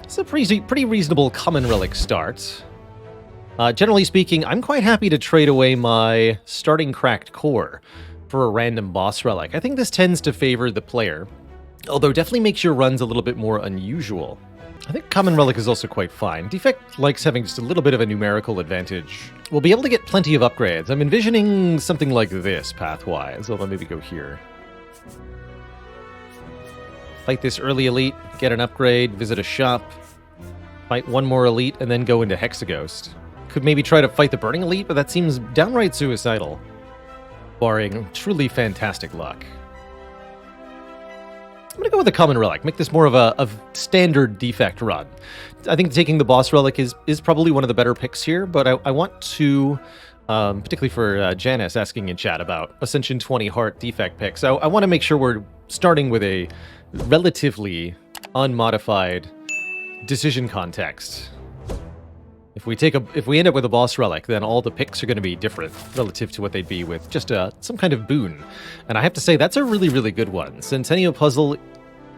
It's a pretty reasonable common relic start. Generally speaking, I'm quite happy to trade away my starting cracked core for a random boss relic. I think this tends to favor the player, although definitely makes your runs a little bit more unusual. I think common relic is also quite fine. Defect likes having just a little bit of a numerical advantage. We'll be able to get plenty of upgrades. I'm envisioning something like this pathwise, although maybe go here. Fight this early elite, get an upgrade, visit a shop, fight one more elite, and then go into Hexaghost. Could maybe try to fight the Burning Elite, but that seems downright suicidal, barring truly fantastic luck. I'm going to go with the Common Relic, make this more of a standard Defect run. I think taking the Boss Relic is probably one of the better picks here, but I want to, particularly for Janice asking in chat about Ascension 20 Heart Defect picks, I want to make sure we're starting with a relatively unmodified decision context. If we end up with a boss relic, then all the picks are going to be different relative to what they'd be with just some kind of boon. And I have to say, that's a really, really good one. Centennial Puzzle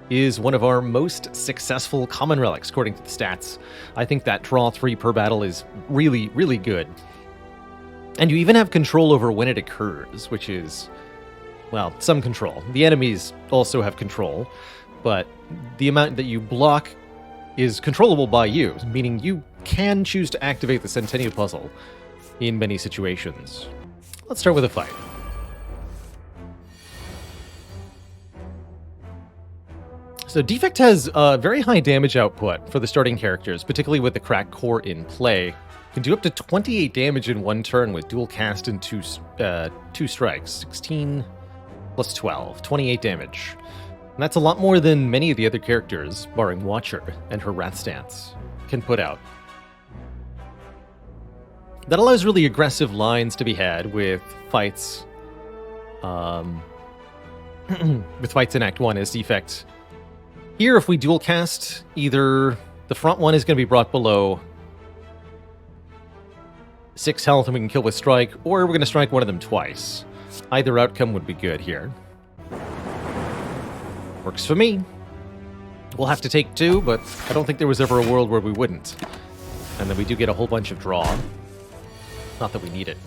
is one of our most successful common relics, according to the stats. I think that draw 3 per battle is really, really good. And you even have control over when it occurs, which is, well, some control. The enemies also have control, but the amount that you block is controllable by you, meaning you can choose to activate the Centennial Puzzle in many situations. Let's start with a fight. So Defect has very high damage output for the starting characters, particularly with the cracked core in play. You can do up to 28 damage in one turn with dual cast and two strikes. 16 plus 12, 28 damage. And that's a lot more than many of the other characters, barring Watcher and her Wrath Stance, can put out. That allows really aggressive lines to be had with fights. With fights in Act 1 as Defect. Here, if we dual cast, either the front one is going to be brought below 6 health and we can kill with strike, or we're going to strike one of them twice. Either outcome would be good here. Works for me. We'll have to take 2, but I don't think there was ever a world where we wouldn't. And then we do get a whole bunch of draw. Not that we need it.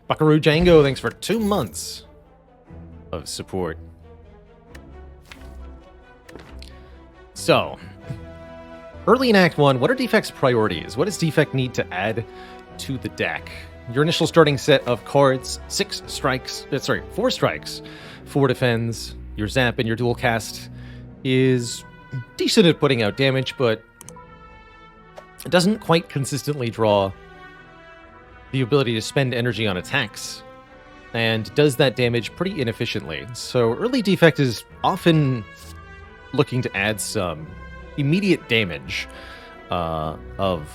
Buckaroo Django, thanks for 2 months of support. So, early in Act 1, what are Defect's priorities? What does Defect need to add to the deck? Your initial starting set of cards, 4 strikes, 4 defends, your zap and your dual cast is decent at putting out damage, but it doesn't quite consistently draw the ability to spend energy on attacks, and does that damage pretty inefficiently. So early Defect is often looking to add some immediate damage of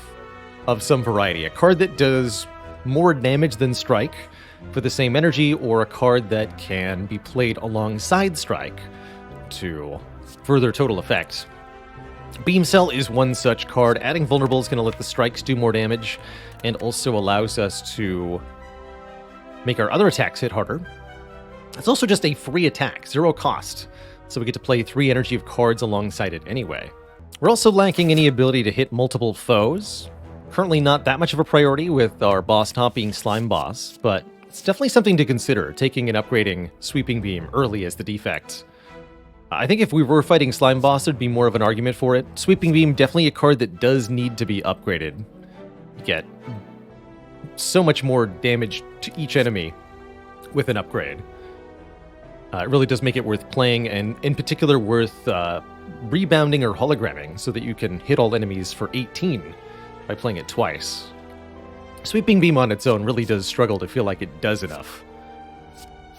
some variety. A card that does more damage than strike for the same energy, or a card that can be played alongside strike to further total effect. Beam Cell is one such card. Adding Vulnerable is going to let the strikes do more damage, and also allows us to make our other attacks hit harder. It's also just a free attack, 0 cost, so we get to play 3 energy of cards alongside it anyway. We're also lacking any ability to hit multiple foes. Currently not that much of a priority with our boss top being Slime Boss, but it's definitely something to consider, taking and upgrading Sweeping Beam early as the Defect. I think if we were fighting Slime Boss, there'd be more of an argument for it. Sweeping Beam, definitely a card that does need to be upgraded. You get so much more damage to each enemy with an upgrade. It really does make it worth playing, and in particular worth rebounding or hologramming, so that you can hit all enemies for 18 by playing it twice. Sweeping Beam on its own really does struggle to feel like it does enough.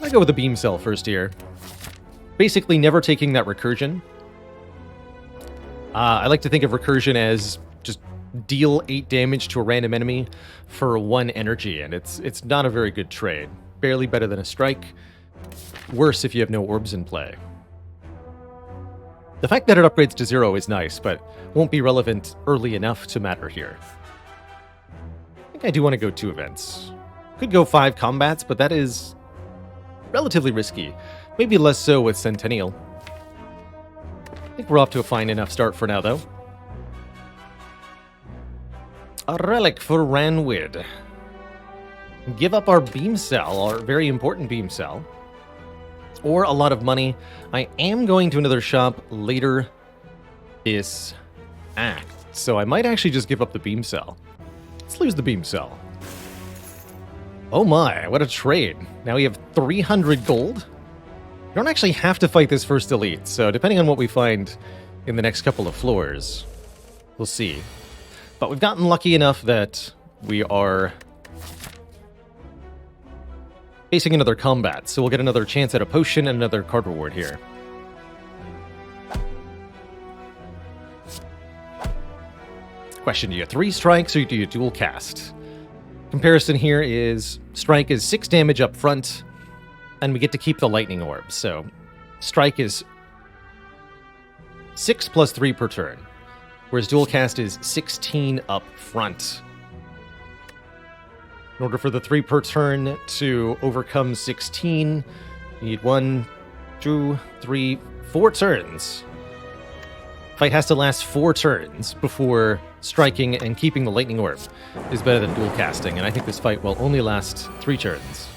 I go with the Beam Cell first here. Basically never taking that recursion. I like to think of recursion as just deal 8 damage to a random enemy for 1 energy, and it's not a very good trade. Barely better than a strike. Worse if you have no orbs in play. The fact that it upgrades to 0 is nice, but won't be relevant early enough to matter here. I think I do want to go 2 events. Could go 5 combats, but that is relatively risky. Maybe less so with Centennial. think we're off to a fine enough start for now, though. A relic for Ranwid. Give up our beam cell, our very important beam cell, or a lot of money. I am going to another shop later this act, so I might actually just give up the beam cell. Let's lose the beam cell. Oh my, what a trade. Now we have 300 gold. We don't actually have to fight this first elite, so depending on what we find in the next couple of floors, we'll see. But we've gotten lucky enough that we are facing another combat, so we'll get another chance at a potion and another card reward here. Question, do you 3 strikes or do you dual cast? Comparison here is strike is 6 damage up front, and we get to keep the lightning orb. So strike is 6 plus 3 per turn, whereas dual cast is 16 up front. In order for the 3 per turn to overcome 16, you need 1, 2, 3, 4 turns. Fight has to last 4 turns before striking and keeping the lightning orb is better than dual casting, and I think this fight will only last 3 turns.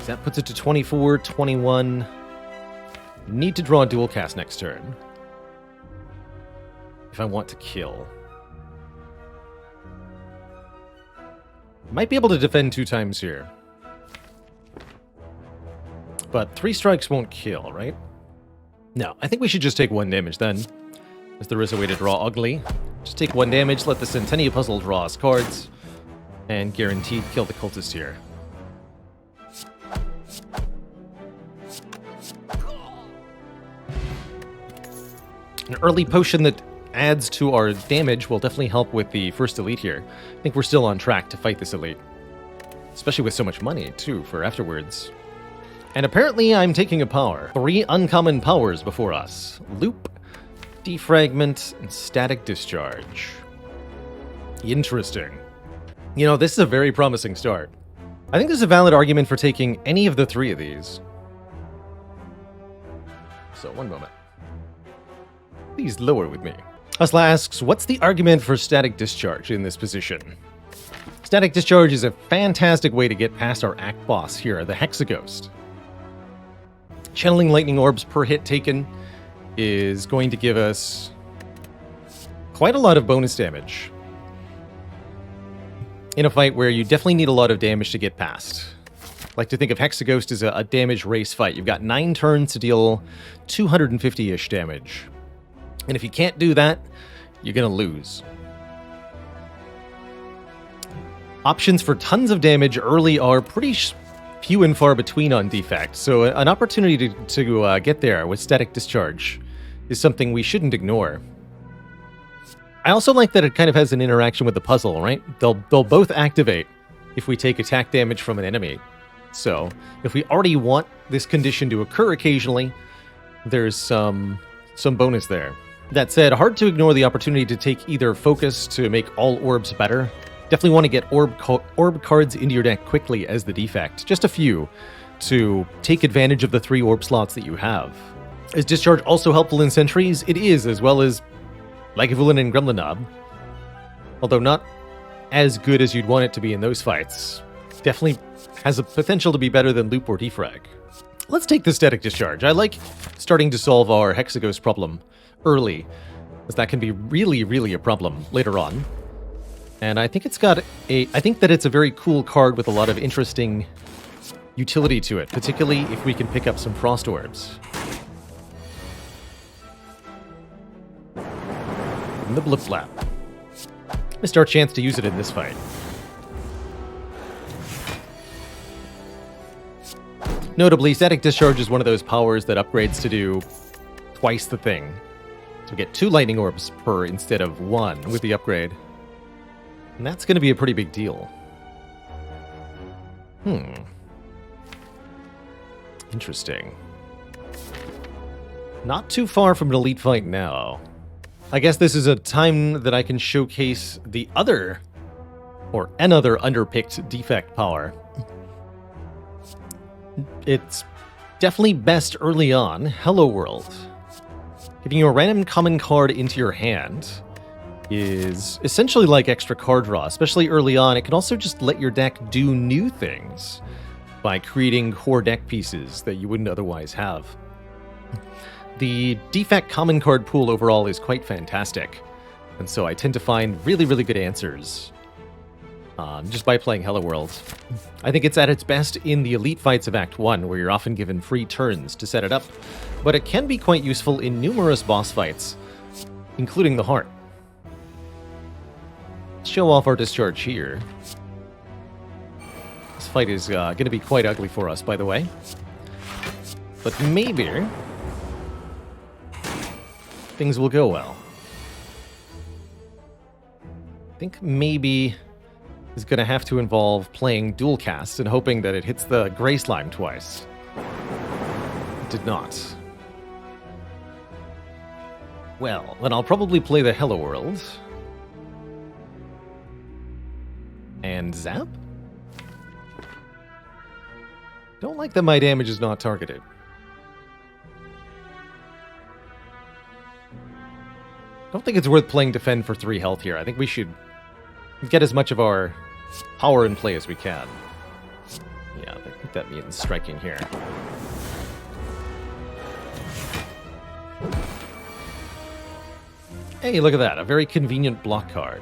That puts it to 24, 21. Need to draw a dual cast next turn if I want to kill. Might be able to defend 2 times here. But 3 strikes won't kill, right? No, I think we should just take 1 damage then, as there is a way to draw ugly. Just take 1 damage, let the Centennia Puzzle draw us cards, and guaranteed kill the cultist here. An early potion that adds to our damage will definitely help with the first elite here. I think we're still on track to fight this elite. Especially with so much money, too, for afterwards. And apparently I'm taking a power. 3 uncommon powers before us. Loop, Defragment, and Static Discharge. Interesting. You know, this is a very promising start. I think there's a valid argument for taking any of the 3 of these. So, one moment. Please lower with me. Usla asks, what's the argument for Static Discharge in this position? Static Discharge is a fantastic way to get past our Act Boss here, the Hexaghost. Channeling lightning orbs per hit taken is going to give us quite a lot of bonus damage in a fight where you definitely need a lot of damage to get past. I like to think of Hexaghost as a damage race fight. You've got 9 turns to deal 250-ish damage. And if you can't do that, you're going to lose. Options for tons of damage early are pretty few and far between on Defect, so an opportunity to get there with Static Discharge is something we shouldn't ignore. I also like that it kind of has an interaction with the puzzle, right? They'll both activate if we take attack damage from an enemy. So, if we already want this condition to occur occasionally, there's some bonus there. That said, hard to ignore the opportunity to take either focus to make all orbs better. Definitely want to get orb cards into your deck quickly as the defect. Just a few to take advantage of the 3 orb slots that you have. Is Discharge also helpful in Sentries? It is, as well as Lagavulin and Gremlinob. Although not as good as you'd want it to be in those fights. Definitely has a potential to be better than Loop or Defrag. Let's take the Static Discharge. I like starting to solve our Hexaghost problem early, as that can be really, really a problem later on. And I think I think that it's a very cool card with a lot of interesting utility to it, particularly if we can pick up some Frost Orbs. And the Blip Flap. Missed our chance to use it in this fight. Notably, Static Discharge is one of those powers that upgrades to do twice the thing. So we get 2 lightning orbs per instead of 1 with the upgrade. And that's going to be a pretty big deal. Interesting. Not too far from an elite fight now. I guess this is a time that I can showcase the other, or another underpicked defect power. it's definitely best early on. Hello World. Giving you a random common card into your hand is essentially like extra card draw, especially early on. It can also just let your deck do new things by creating core deck pieces that you wouldn't otherwise have. The Defect common card pool overall is quite fantastic, and so I tend to find really, really good answers just by playing Hello World. I think it's at its best in the elite fights of Act 1, where you're often given free turns to set it up, but it can be quite useful in numerous boss fights, including the Heart. Let's show off our discharge here. This fight is going to be quite ugly for us, by the way. But maybe things will go well. I think maybe is going to have to involve playing dual cast and hoping that it hits the Gray Slime twice. It did not. Well, then I'll probably play the Hello World. And zap? Don't like that my damage is not targeted. Don't think it's worth playing Defend for 3 health here. I think we should get as much of our power in play as we can. Yeah, I think that means striking here. Hey, look at that. A very convenient block card.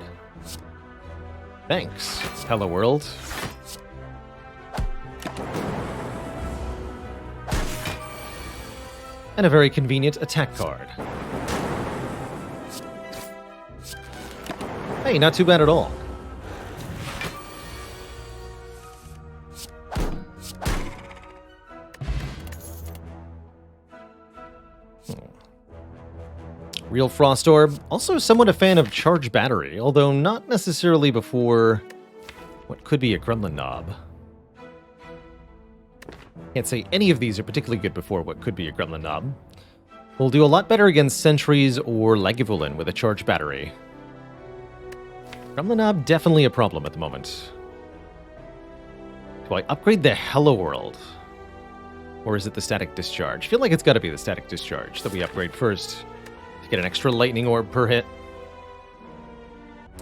Thanks, Hello World. And a very convenient attack card. Hey, not too bad at all. Real Frost Orb, also somewhat a fan of Charge Battery, although not necessarily before what could be a Gremlin Knob. Can't say any of these are particularly good before what could be a Gremlin Knob. We'll do a lot better against Sentries or Lagavulin with a Charge Battery. Gremlin Knob, definitely a problem at the moment. Do I upgrade the Hello World? Or is it the Static Discharge? I feel like it's got to be the Static Discharge that we upgrade first. Get an extra lightning orb per hit.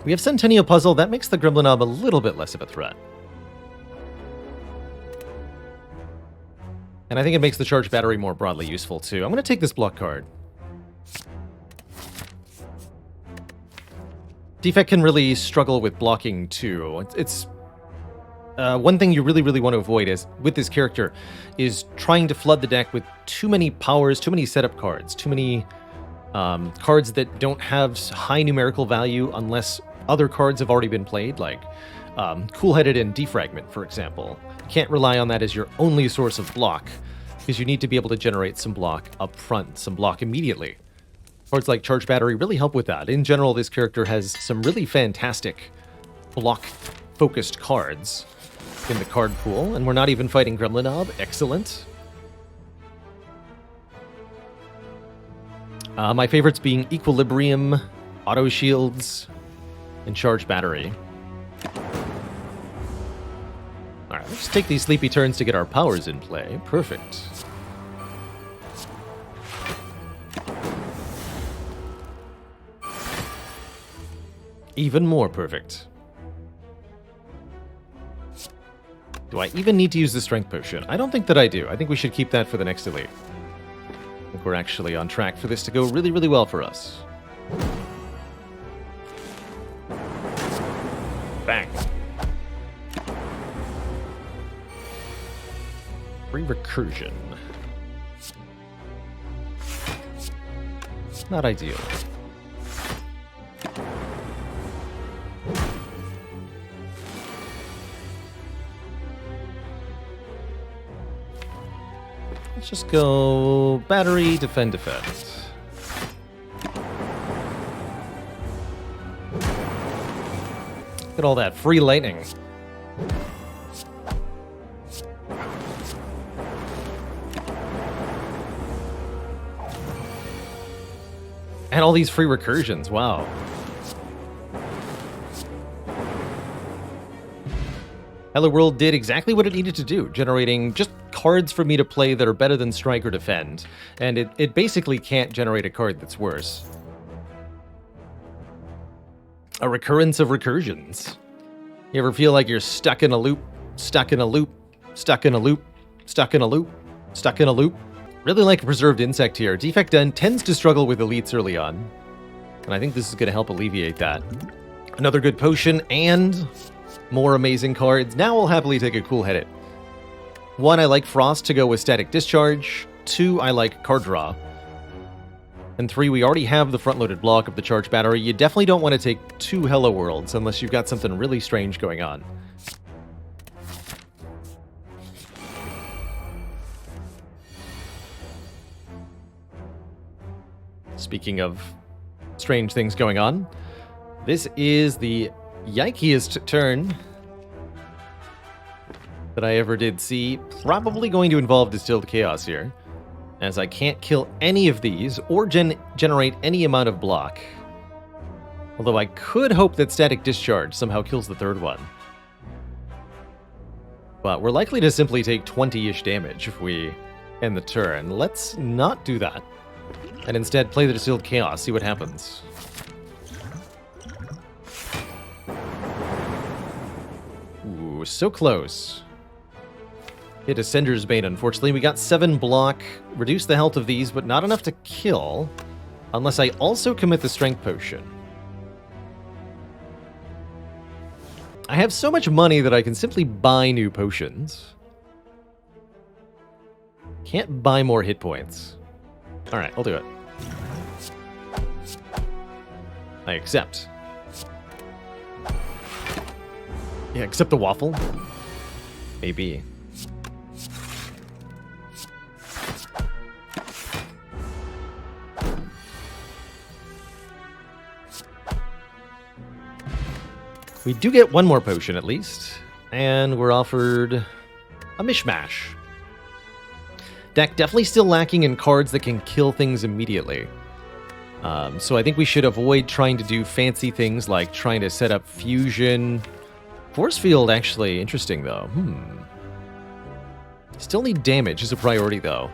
We have Centennial Puzzle. That makes the Gremlin Knob a little bit less of a threat. And I think it makes the Charge Battery more broadly useful, too. I'm going to take this block card. Defect can really struggle with blocking, too. It's one thing you really, really want to avoid is, with this character, is trying to flood the deck with too many powers, too many setup cards, too many cards that don't have high numerical value unless other cards have already been played, like Cool-Headed and Defragment, for example. You can't rely on that as your only source of block, because you need to be able to generate some block up front, some block immediately. Cards like Charge Battery really help with that. In general, this character has some really fantastic block-focused cards in the card pool, and we're not even fighting Gremlin Knob. Excellent. My favorites being Equilibrium, Auto Shields, and Charge Battery. Alright, let's take these sleepy turns to get our powers in play. Perfect. Even more perfect. Do I even need to use the Strength Potion? I don't think that I do. I think we should keep that for the next Elite. I think we're actually on track for this to go really, really well for us. Bang. Free recursion. Not ideal. Let's just go battery, defend, defend. Look at all that free lightning. And all these free recursions, wow. Hello World did exactly what it needed to do, generating just cards for me to play that are better than Strike or Defend, and it basically can't generate a card that's worse. A recurrence of recursions. You ever feel like you're stuck in a loop, stuck in a loop, stuck in a loop, stuck in a loop, stuck in a loop? Really like a Preserved Insect here. Defect tends to struggle with elites early on, and I think this is going to help alleviate that. Another good potion and more amazing cards. Now I'll happily take a cool Headed. 1, I like Frost to go with Static Discharge. 2, I like Card Draw. And 3, we already have the front-loaded block of the Charge Battery. You definitely don't want to take 2 Hello Worlds unless you've got something really strange going on. Speaking of strange things going on, this is the yikiest turn that I ever did see. Probably going to involve Distilled Chaos here, as I can't kill any of these or generate any amount of block. Although I could hope that Static Discharge somehow kills the third one. But we're likely to simply take 20-ish damage if we end the turn. Let's not do that, and instead play the Distilled Chaos, see what happens. Ooh, so close. Hit Ascender's Bane, unfortunately. We got 7 block, reduce the health of these, but not enough to kill, unless I also commit the Strength Potion. I have so much money that I can simply buy new potions. Can't buy more hit points. Alright, I'll do it. I accept. Yeah, accept the waffle? Maybe. We do get 1 more potion at least, and we're offered a mishmash. Deck definitely still lacking in cards that can kill things immediately. So I think we should avoid trying to do fancy things like trying to set up fusion. Force field, actually, interesting though. Still need damage as a priority though.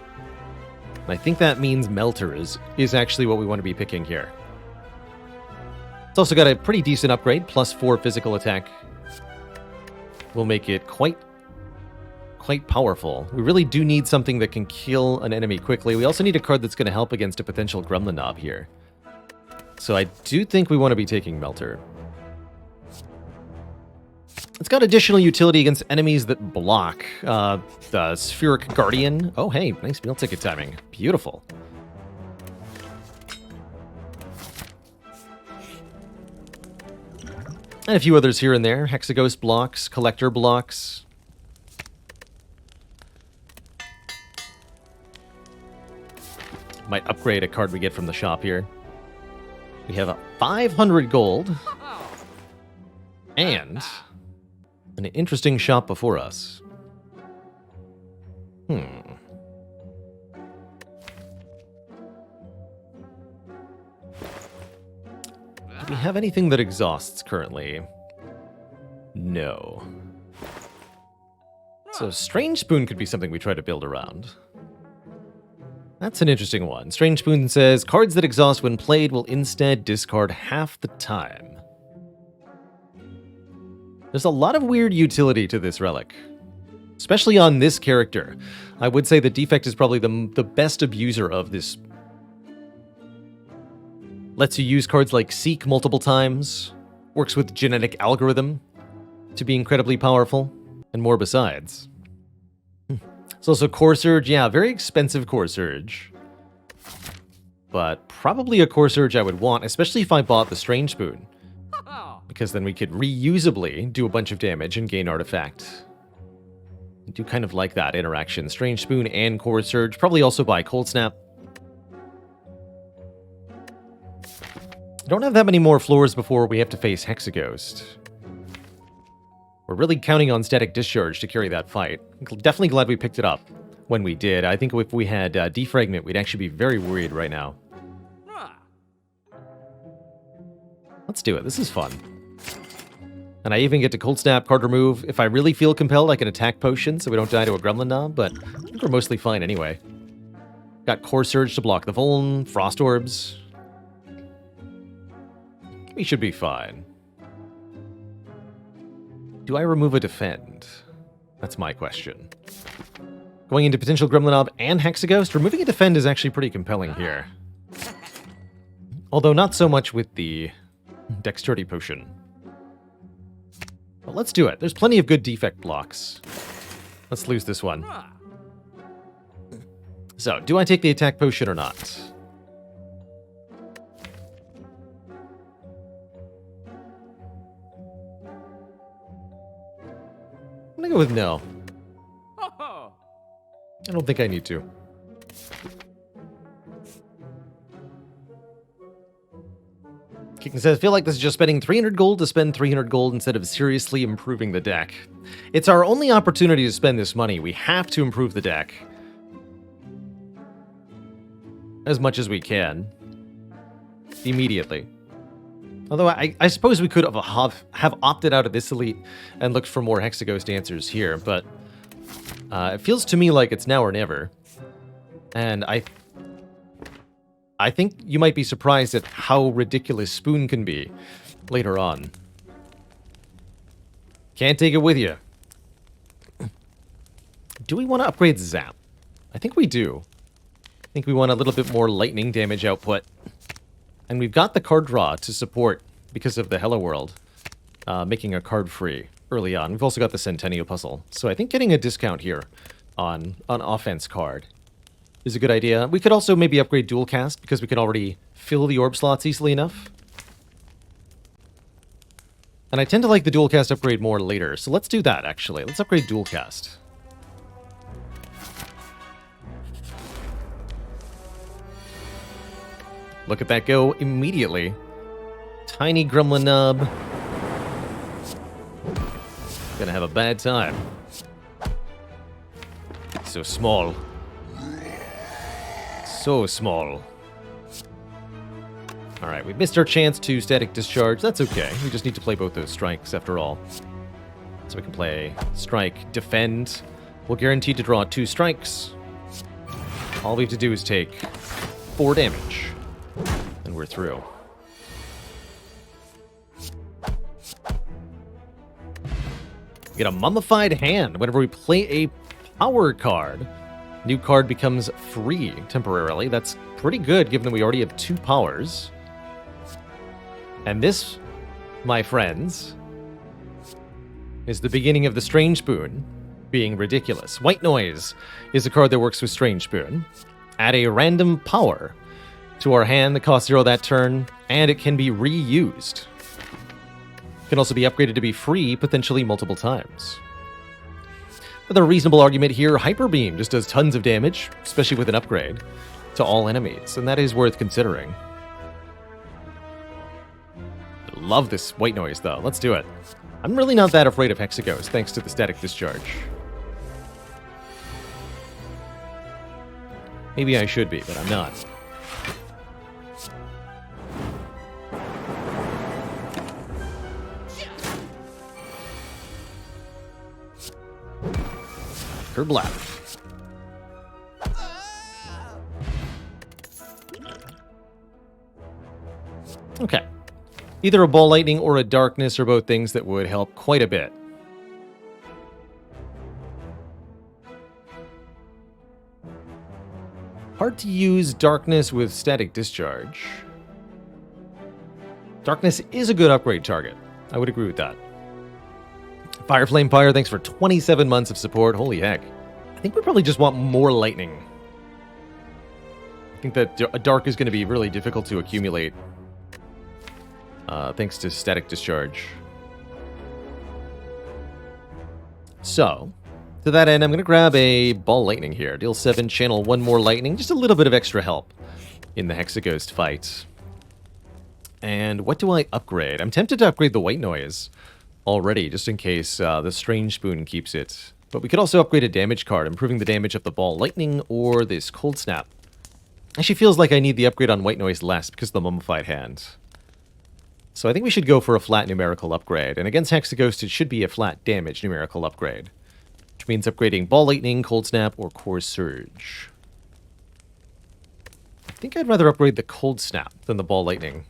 And I think that means Melter is actually what we want to be picking here. It's also got a pretty decent upgrade, +4 physical attack. Will make it quite powerful. We really do need something that can kill an enemy quickly. We also need a card that's going to help against a potential Gremlin Knob here. So I do think we want to be taking Melter. It's got additional utility against enemies that block. The Spheric Guardian. Oh, hey, nice meal ticket timing. Beautiful. And a few others here and there. Hexaghost blocks, Collector blocks. Might upgrade a card we get from the shop here. We have a 500 gold. And an interesting shop before us. Do we have anything that exhausts currently? No. So Strange Spoon could be something we try to build around. That's an interesting one. Strange Spoon says, cards that exhaust when played will instead discard half the time. There's a lot of weird utility to this relic, especially on this character. I would say that Defect is probably the best abuser of this. Lets you use cards like Seek multiple times, works with Genetic Algorithm to be incredibly powerful, and more besides. It's also Core Surge. Yeah, very expensive Core Surge. But probably a Core Surge I would want, especially if I bought the Strange Spoon. Because then we could reusably do a bunch of damage and gain Artifact. I do kind of like that interaction. Strange Spoon and Core Surge. Probably also buy Cold Snap. Don't have that many more floors before we have to face Hexaghost. We're really counting on Static Discharge to carry that fight. Definitely glad we picked it up when we did. I think if we had Defragment, we'd actually be very worried right now. Let's do it. This is fun. And I even get to Cold Snap, card remove. If I really feel compelled, I can attack potion so we don't die to a Gremlin Knob, but I think we're mostly fine anyway. Got Core Surge to block the Vuln, Frost Orbs. We should be fine. Do I remove a Defend? That's my question. Going into potential Gremlin Knob and Hexaghost, removing a Defend is actually pretty compelling here. Although not so much with the Dexterity Potion. But let's do it. There's plenty of good defect blocks. Let's lose this one. So, do I take the attack potion or not? I'm gonna go with no. I don't think I need to. Kicken says, I feel like this is just spending 300 gold to spend 300 gold instead of seriously improving the deck. It's our only opportunity to spend this money. We have to improve the deck. As much as we can. Immediately. Although I suppose we could have opted out of this elite and looked for more Hexaghost answers here, but it feels to me like it's now or never. And I think you might be surprised at how ridiculous Spoon can be later on. Can't take it with you. Do we want to upgrade Zap? I think we do. I think we want a little bit more lightning damage output. And we've got the card draw to support because of the Hello World, making a card free early on. We've also got the Centennial Puzzle. So I think getting a discount here on offense card is a good idea. We could also maybe upgrade Dual Cast because we can already fill the orb slots easily enough. And I tend to like the Dual Cast upgrade more later, so let's do that actually. Let's upgrade Dual Cast. Look at that go immediately. Tiny Gremlin Nub. Gonna have a bad time. So small. So small. Alright, we missed our chance to Static Discharge. That's okay. We just need to play both those strikes after all. So we can play Strike, Defend. We're guaranteed to draw 2 strikes. All we have to do is take 4 damage. And we're through. We get a Mummified Hand whenever we play a power card. New card becomes free temporarily. That's pretty good given that we already have 2 powers. And this, my friends, is the beginning of the Strange Spoon being ridiculous. White Noise is a card that works with Strange Spoon. Add a random power to our hand that costs 0 that turn, and it can be reused. It can also be upgraded to be free potentially multiple times. With a reasonable argument here, Hyper Beam just does tons of damage, especially with an upgrade, to all enemies, and that is worth considering. Love this White Noise, though. Let's do it. I'm really not that afraid of Hexaghost, thanks to the Static Discharge. Maybe I should be, but I'm not. Kerblap. Okay. Either a Ball Lightning or a Darkness are both things that would help quite a bit. Hard to use Darkness with Static Discharge. Darkness is a good upgrade target. I would agree with that. Fireflame Pyre, thanks for 27 months of support. Holy heck. I think we probably just want more lightning. I think that a dark is going to be really difficult to accumulate. Thanks to Static Discharge. So, to that end, I'm going to grab a Ball Lightning here. Deal 7, channel 1 more lightning. Just a little bit of extra help in the Hexaghost fight. And what do I upgrade? I'm tempted to upgrade the White Noise already, just in case the Strange Spoon keeps it. But we could also upgrade a damage card, improving the damage of the Ball Lightning or this Cold Snap. Actually feels like I need the upgrade on White Noise less because of the Mummified Hand. So I think we should go for a flat numerical upgrade. And against Hexaghost, it should be a flat damage numerical upgrade. Which means upgrading Ball Lightning, Cold Snap, or Core Surge. I think I'd rather upgrade the Cold Snap than the Ball Lightning.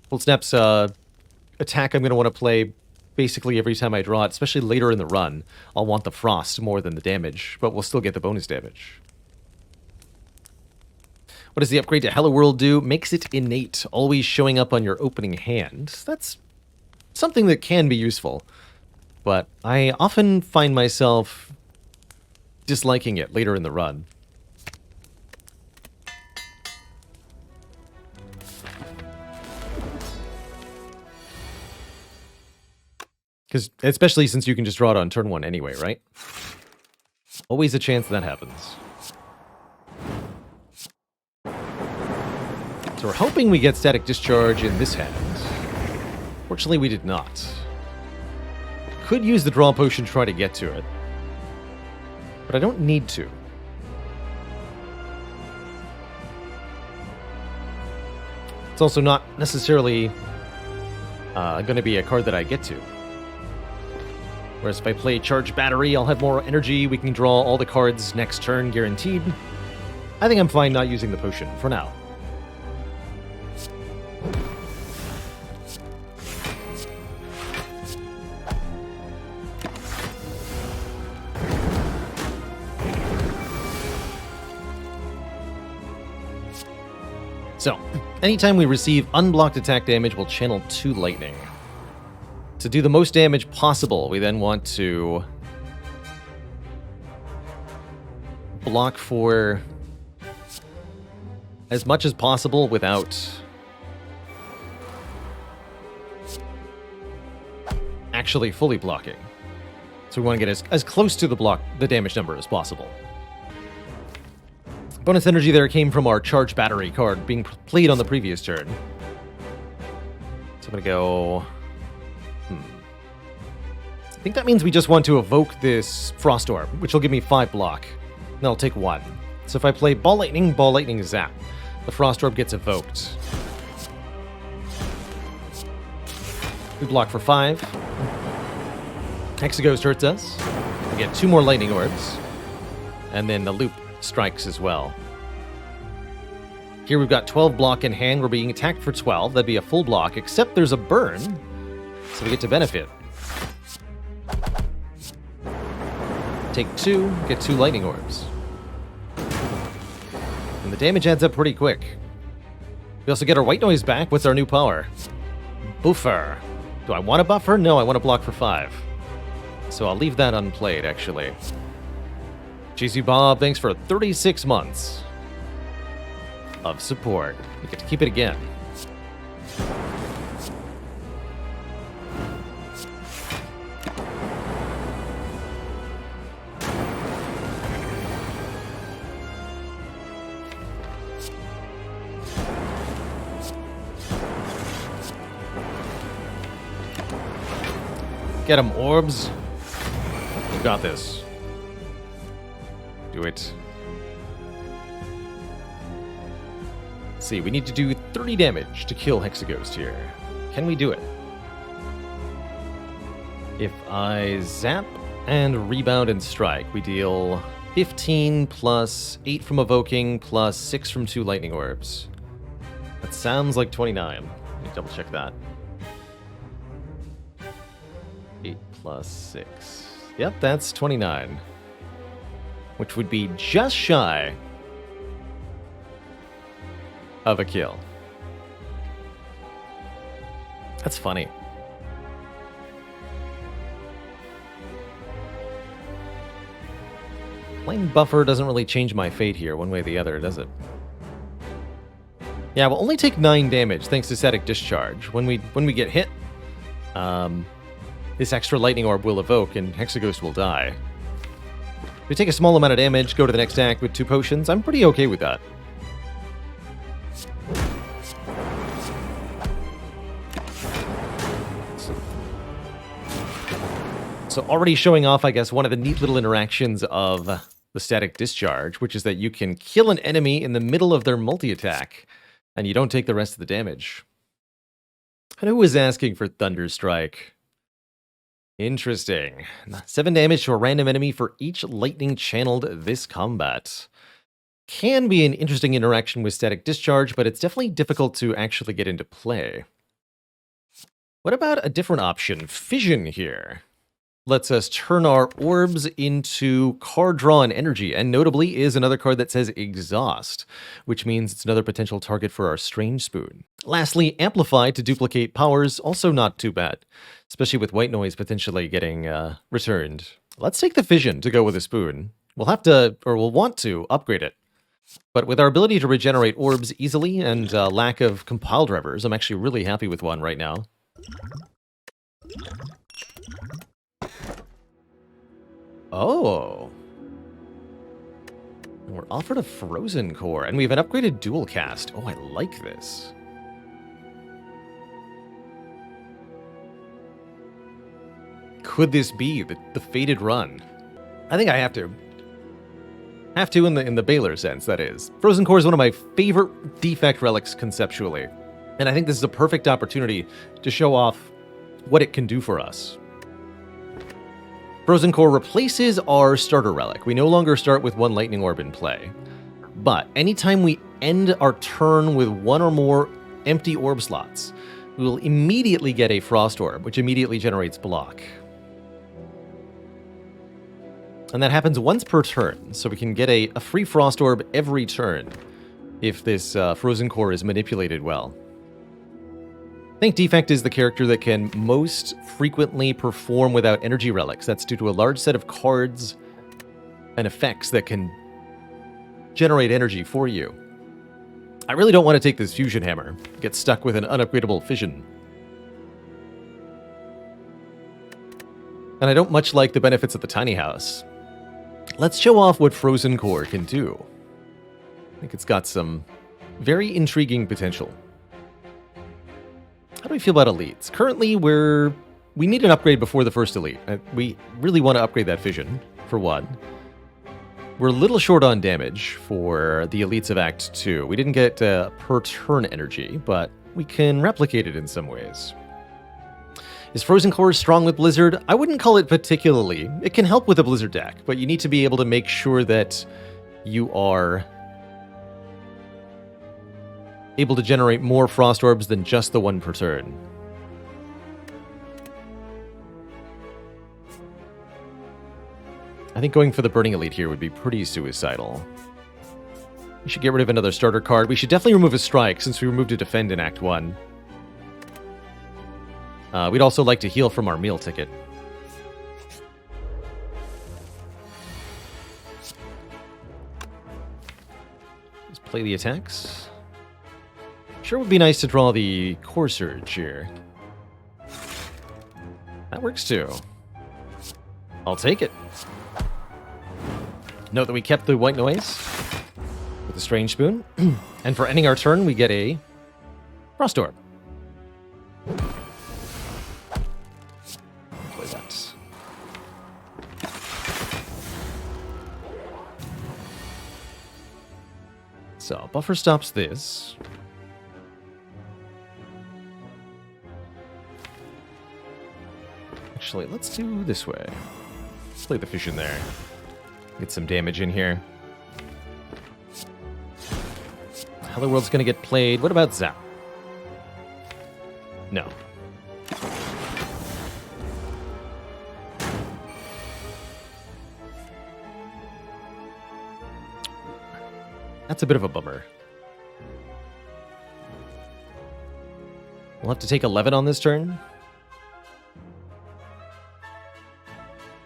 Cold Snap's attack I'm going to want to play basically every time I draw it, especially later in the run. I'll want the Frost more than the damage, but we'll still get the bonus damage. What does the upgrade to Hello World do? Makes it innate, always showing up on your opening hand. That's something that can be useful, but I often find myself disliking it later in the run. Because, especially since you can just draw it on turn 1 anyway, right? Always a chance that happens. So we're hoping we get Static Discharge in this hand. Fortunately, we did not. Could use the Draw Potion to try to get to it. But I don't need to. It's also not necessarily going to be a card that I get to. Whereas if I play Charge Battery, I'll have more energy. We can draw all the cards next turn, guaranteed. I think I'm fine not using the potion for now. So, anytime we receive unblocked attack damage, we'll channel 2 lightning. To do the most damage possible, we then want to block for as much as possible without actually fully blocking. So we want to get as close to the damage number as possible. Bonus energy there came from our Charge Battery card being played on the previous turn. So I'm going to go... I think that means we just want to evoke this Frost Orb, which will give me 5 block. And that'll take 1. So if I play Ball Lightning, Zap. The Frost Orb gets evoked. We block for 5. Hexaghost hurts us. We get 2 more Lightning Orbs. And then the Loop strikes as well. Here we've got 12 block in hand. We're being attacked for 12. That'd be a full block, except there's a burn. So we get to benefit. Take 2, get 2 Lightning Orbs. And the damage adds up pretty quick. We also get our White Noise back. What's our new power? Buffer. Do I want a buffer? No, I want to block for 5. So I'll leave that unplayed, actually. JC Bob, thanks for 36 months of support. We get to keep it again. Get him, orbs. You got this. Do it. Let's see, we need to do 30 damage to kill Hexaghost here. Can we do it? If I zap and rebound and strike, we deal 15 plus 8 from evoking plus 6 from 2 lightning orbs. That sounds like 29. Let me double check that. 8 plus 6. Yep, that's 29. Which would be just shy of a kill. That's funny. Playing buffer doesn't really change my fate here one way or the other, does it? Yeah, we'll only take 9 damage thanks to Static Discharge. When we get hit, this extra lightning orb will evoke and Hexaghost will die. If we take a small amount of damage, go to the next act with 2 potions, I'm pretty okay with that. So already showing off, I guess, one of the neat little interactions of the Static Discharge, which is that you can kill an enemy in the middle of their multi-attack, and you don't take the rest of the damage. And who was asking for Thunderstrike? Interesting. 7 damage to a random enemy for each lightning channeled this combat. Can be an interesting interaction with Static Discharge, but it's definitely difficult to actually get into play. What about a different option? Fission here. Lets us turn our orbs into card draw and energy, and notably is another card that says Exhaust, which means it's another potential target for our Strange Spoon. Lastly, Amplify to duplicate powers, also not too bad, especially with White Noise potentially getting returned. Let's take the Fission to go with a spoon. We'll have to, or we'll want to, upgrade it. But with our ability to regenerate orbs easily and lack of compile drivers, I'm actually really happy with one right now. Oh. And we're offered a Frozen Core, and we have an upgraded dual cast. Oh, I like this. Could this be the fated run? I think I have to. Have to in the Baylor sense, that is. Frozen Core is one of my favorite Defect relics conceptually. And I think this is a perfect opportunity to show off what it can do for us. Frozen Core replaces our starter relic. We no longer start with 1 lightning orb in play. But anytime we end our turn with 1 or more empty orb slots, we will immediately get a Frost Orb, which immediately generates block. And that happens once per turn, so we can get a free Frost Orb every turn if this Frozen Core is manipulated well. I think Defect is the character that can most frequently perform without energy relics. That's due to a large set of cards and effects that can generate energy for you. I really don't want to take this Fusion Hammer, get stuck with an unupgradable Fission. And I don't much like the benefits of the Tiny House. Let's show off what Frozen Core can do. I think it's got some very intriguing potential. How do we feel about elites? Currently, we need an upgrade before the first elite. We really want to upgrade that Fission, for one. We're a little short on damage for the elites of Act 2. We didn't get per turn energy, but we can replicate it in some ways. Is Frozen Core strong with Blizzard? I wouldn't call it particularly. It can help with a Blizzard deck, but you need to be able to make sure that you are able to generate more Frost Orbs than just the 1 per turn. I think going for the Burning Elite here would be pretty suicidal. We should get rid of another starter card. We should definitely remove a Strike, since we removed a Defend in Act 1. We'd also like to heal from our meal ticket. Let's play the attacks. Sure would be nice to draw the Core Surge here. That works too. I'll take it. Note that we kept the White Noise with the Strange Spoon. And for ending our turn, we get a Frost Orb. Play that. So, buffer stops this. Actually, let's do this way. Let's play the Fission there. Get some damage in here. Hello World's gonna get played. What about Zap? No. That's a bit of a bummer. We'll have to take 11 on this turn.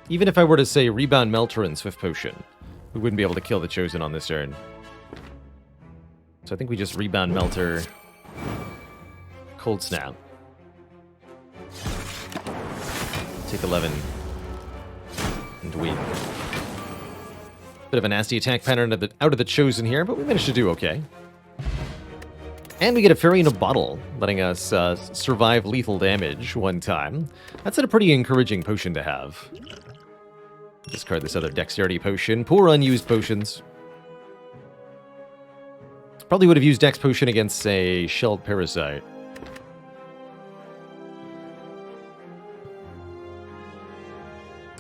Even if I were to say Rebound Melter and Swift Potion, we wouldn't be able to kill the Chosen on this turn. So I think we just Rebound Melter, Cold Snap. Take 11 and win. Bit of a nasty attack pattern out of the Chosen here, but we managed to do okay. And we get a Fairy in a Bottle, letting us survive lethal damage one time. That's a pretty encouraging potion to have. Discard this other Dexterity Potion. Poor unused potions. Probably would have used Dex Potion against, say, Shelled Parasite.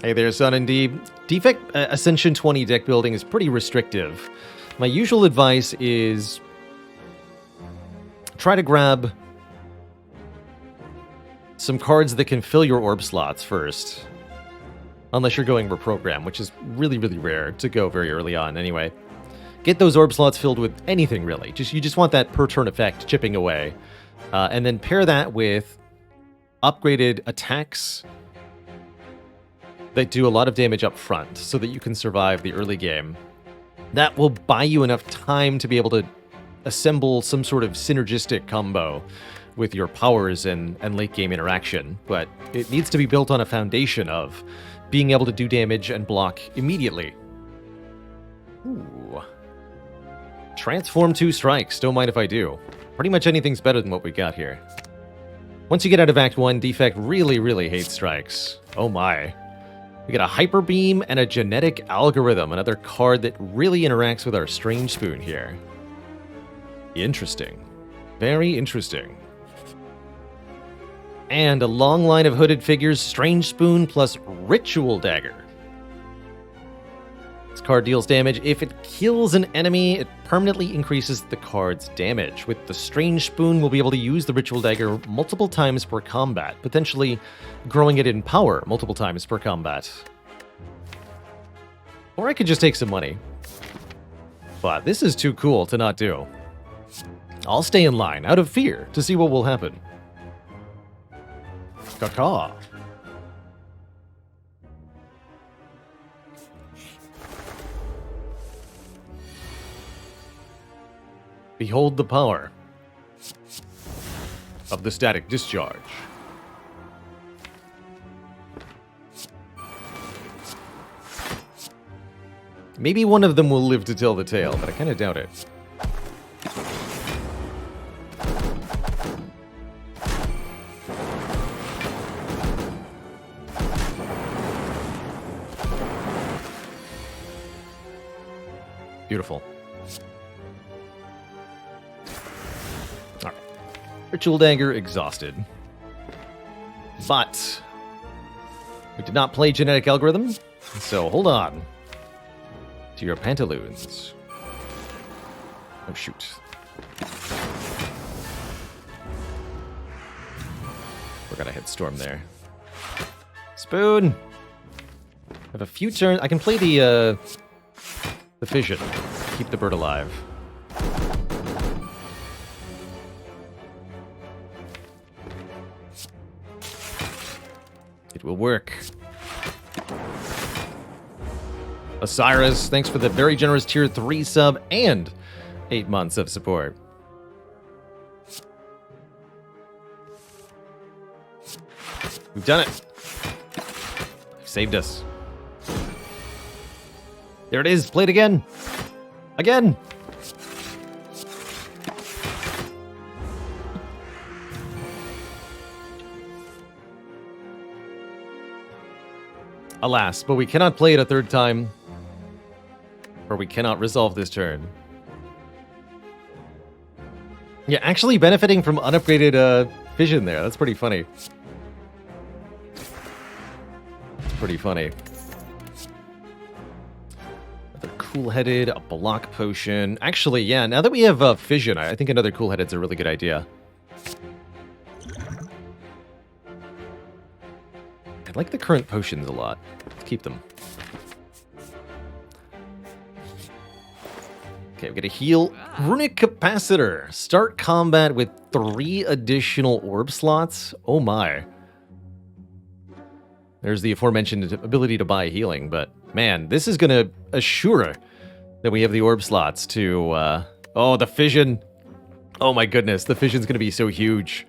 Hey there, Sun and D. Defect Ascension 20 deck building is pretty restrictive. My usual advice is try to grab some cards that can fill your orb slots first. Unless you're going reprogram, which is really, really rare to go very early on anyway. Get those orb slots filled with anything, really. You just want that per turn effect chipping away. And then pair that with upgraded attacks that do a lot of damage up front so that you can survive the early game. That will buy you enough time to be able to assemble some sort of synergistic combo with your powers and late game interaction. But it needs to be built on a foundation of being able to do damage and block immediately. Ooh. Transform 2 strikes, don't mind if I do. Pretty much anything's better than what we got here. Once you get out of Act 1, Defect really, really hates strikes. Oh my. We get a Hyper Beam and a Genetic Algorithm, another card that really interacts with our Strange Spoon here. Interesting. Very interesting. And a long line of hooded figures, Strange Spoon plus Ritual Dagger. This card deals damage. If it kills an enemy, it permanently increases the card's damage. With the Strange Spoon, we'll be able to use the Ritual Dagger multiple times per combat, potentially growing it in power multiple times per combat. Or I could just take some money. But this is too cool to not do. I'll stay in line, out of fear, to see what will happen. Caw-caw. Behold the power of the static discharge. Maybe one of them will live to tell the tale, but I kind of doubt it. Beautiful. Alright. Ritual Dagger exhausted. But we did not play Genetic Algorithm, so hold on to your pantaloons. Oh shoot. We're gonna hit Storm there. Spoon! I have a few turns. I can play the Fission. Keep the bird alive. It will work. Osiris, thanks for the very generous tier 3 sub and 8 months of support. We've done it. You've saved us. There it is. Play it again. Again. Alas, but we cannot play it a third time, or we cannot resolve this turn. Yeah, actually benefiting from unupgraded Fission there. That's pretty funny. It's pretty funny. Cool-headed, a block potion. Actually, yeah, now that we have Fission, I think another cool-headed's a really good idea. I like the current potions a lot. Let's keep them. Okay, we get a heal. Runic Capacitor. Start combat with 3 additional orb slots. Oh my. There's the aforementioned ability to buy healing, but man, this is going to assure that we have the orb slots to... oh, the Fission. Oh my goodness, the Fission's going to be so huge.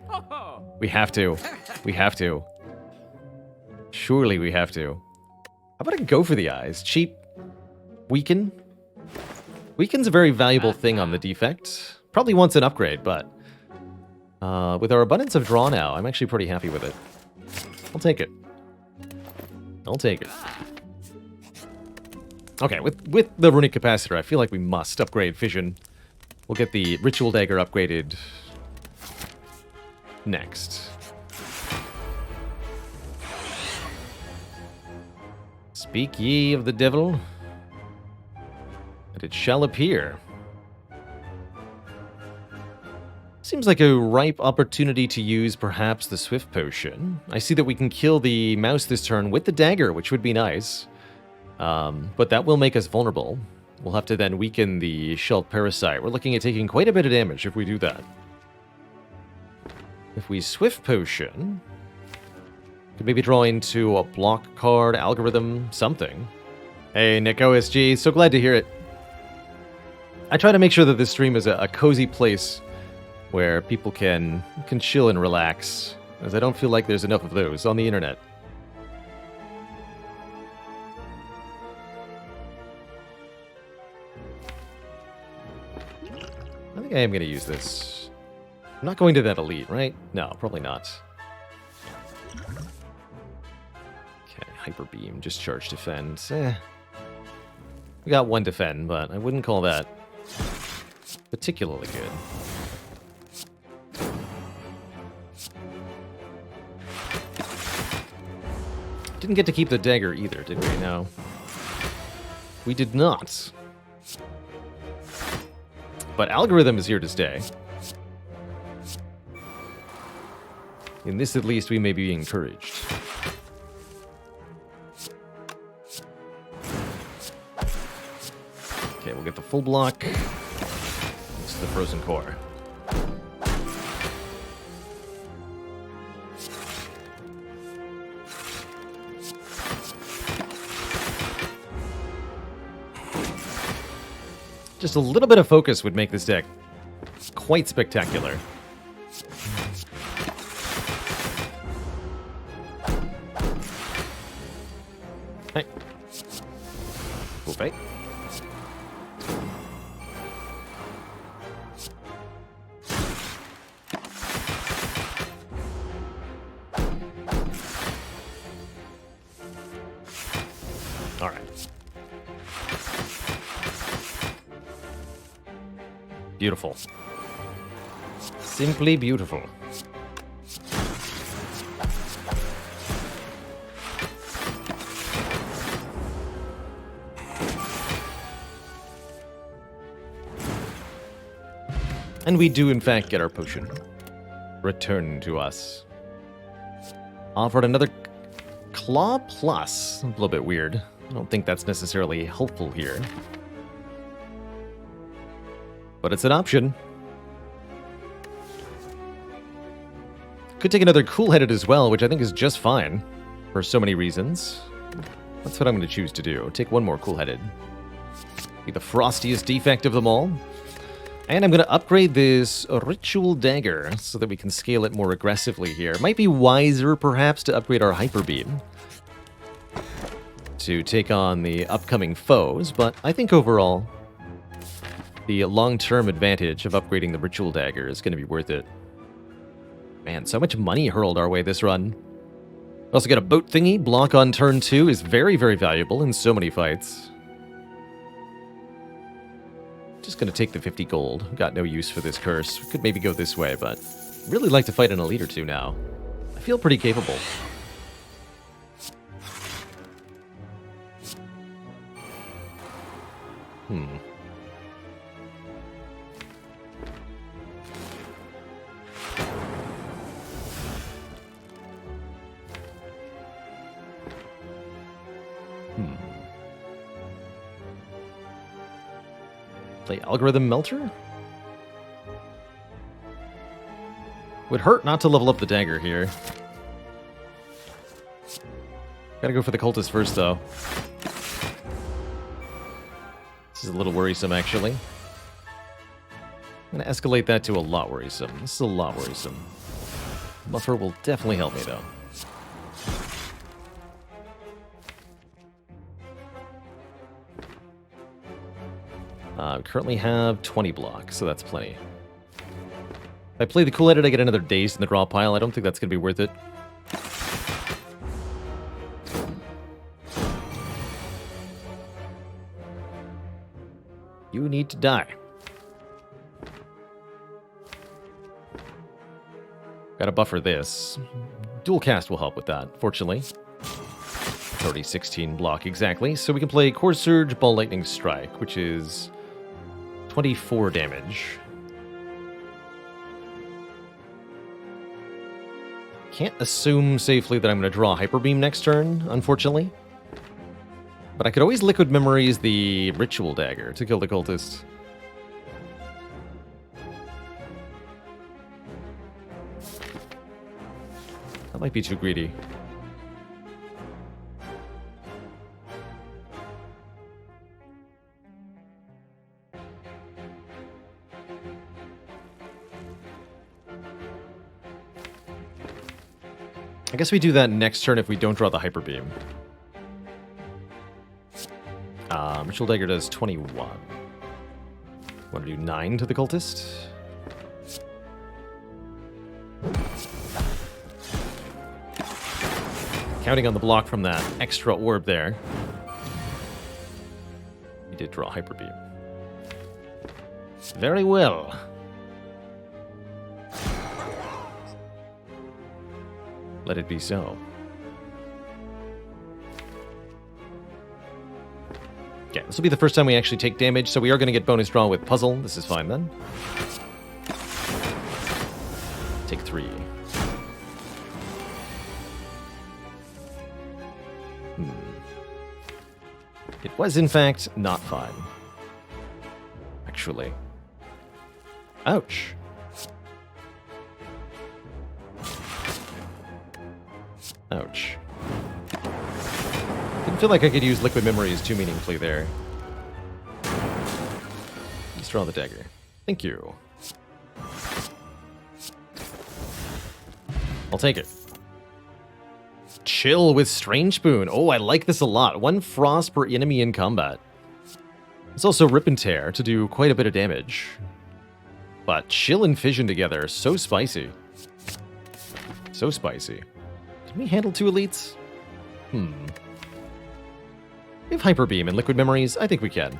We have to. We have to. Surely we have to. How about I go for the eyes? Cheap. Weaken. Weaken's a very valuable thing on the Defect. Probably wants an upgrade, but... with our abundance of draw now, I'm actually pretty happy with it. I'll take it. I'll take it. Okay, with the Runic Capacitor, I feel like we must upgrade Fission. We'll get the Ritual Dagger upgraded next. Speak ye of the devil, and it shall appear. Seems like a ripe opportunity to use perhaps the Swift Potion. I see that we can kill the mouse this turn with the dagger, which would be nice. But that will make us vulnerable. We'll have to then weaken the Shelled Parasite. We're looking at taking quite a bit of damage if we do that. If we Swift Potion, could maybe draw into a block card, algorithm, something. Hey, Nick OSG, so glad to hear it. I try to make sure that this stream is a cozy place where people can chill and relax, as I don't feel like there's enough of those on the internet. I think I am going to use this. I'm not going to that elite, right? No, probably not. Okay, Hyper Beam, Discharge, Defend. We got one defend, but I wouldn't call that particularly good. Didn't get to keep the dagger either, did we? No. We did not. But algorithm is here to stay. In this, at least, we may be encouraged. Okay, we'll get the full block. This is the Frozen Core. Just a little bit of focus would make this deck quite spectacular. Hey. Cool fate. All right. Beautiful. Simply beautiful. And we do, in fact, get our potion returned to us. Offered another Claw Plus. A little bit weird. I don't think that's necessarily helpful here. But it's an option. Could take another Cool-Headed as well, which I think is just fine for so many reasons. That's what I'm going to choose to do. Take one more Cool-Headed. Be the frostiest defect of them all. And I'm going to upgrade this Ritual Dagger so that we can scale it more aggressively here. Might be wiser, perhaps, to upgrade our Hyper Beam to take on the upcoming foes, but I think overall the long-term advantage of upgrading the Ritual Dagger is going to be worth it. Man, so much money hurled our way this run. Also got a boat thingy. Block on turn 2 is very, very valuable in so many fights. Just going to take the 50 gold. Got no use for this curse. Could maybe go this way, but really like to fight an elite or two now. I feel pretty capable. Play Algorithm Melter? Would hurt not to level up the dagger here. Gotta go for the cultist first, though. This is a little worrisome, actually. I'm gonna escalate that to a lot worrisome. This is a lot worrisome. Buffer will definitely help me, though. Currently have 20 blocks, so that's plenty. If I play the Cool-Headed, I get another Daze in the draw pile. I don't think that's going to be worth it. You need to die. Gotta buffer this. Dual cast will help with that, fortunately. 30-16 block exactly. So we can play Core Surge, Ball Lightning Strike, which is 24 damage. Can't assume safely that I'm going to draw Hyper Beam next turn, unfortunately. But I could always Liquid Memories the Ritual Dagger to kill the cultist. That might be too greedy. I guess we do that next turn if we don't draw the Hyper Beam. Ritual Dagger does 21. Want to do 9 to the cultist? Counting on the block from that extra orb there. We did draw Hyper Beam. Very well. Let it be so. Okay, this will be the first time we actually take damage, so we are going to get bonus draw with Puzzle. This is fine then. Take 3. It was, in fact, not fine. Actually. Ouch. Ouch. Didn't feel like I could use Liquid Memories too meaningfully there. Let's draw the dagger. Thank you. I'll take it. Chill with Strange Spoon. Oh, I like this a lot. 1 frost per enemy in combat. There's also Rip and Tear to do quite a bit of damage. But Chill and Fission together, so spicy. So spicy. Can we handle 2 elites? We have Hyper Beam and Liquid Memories. I think we can.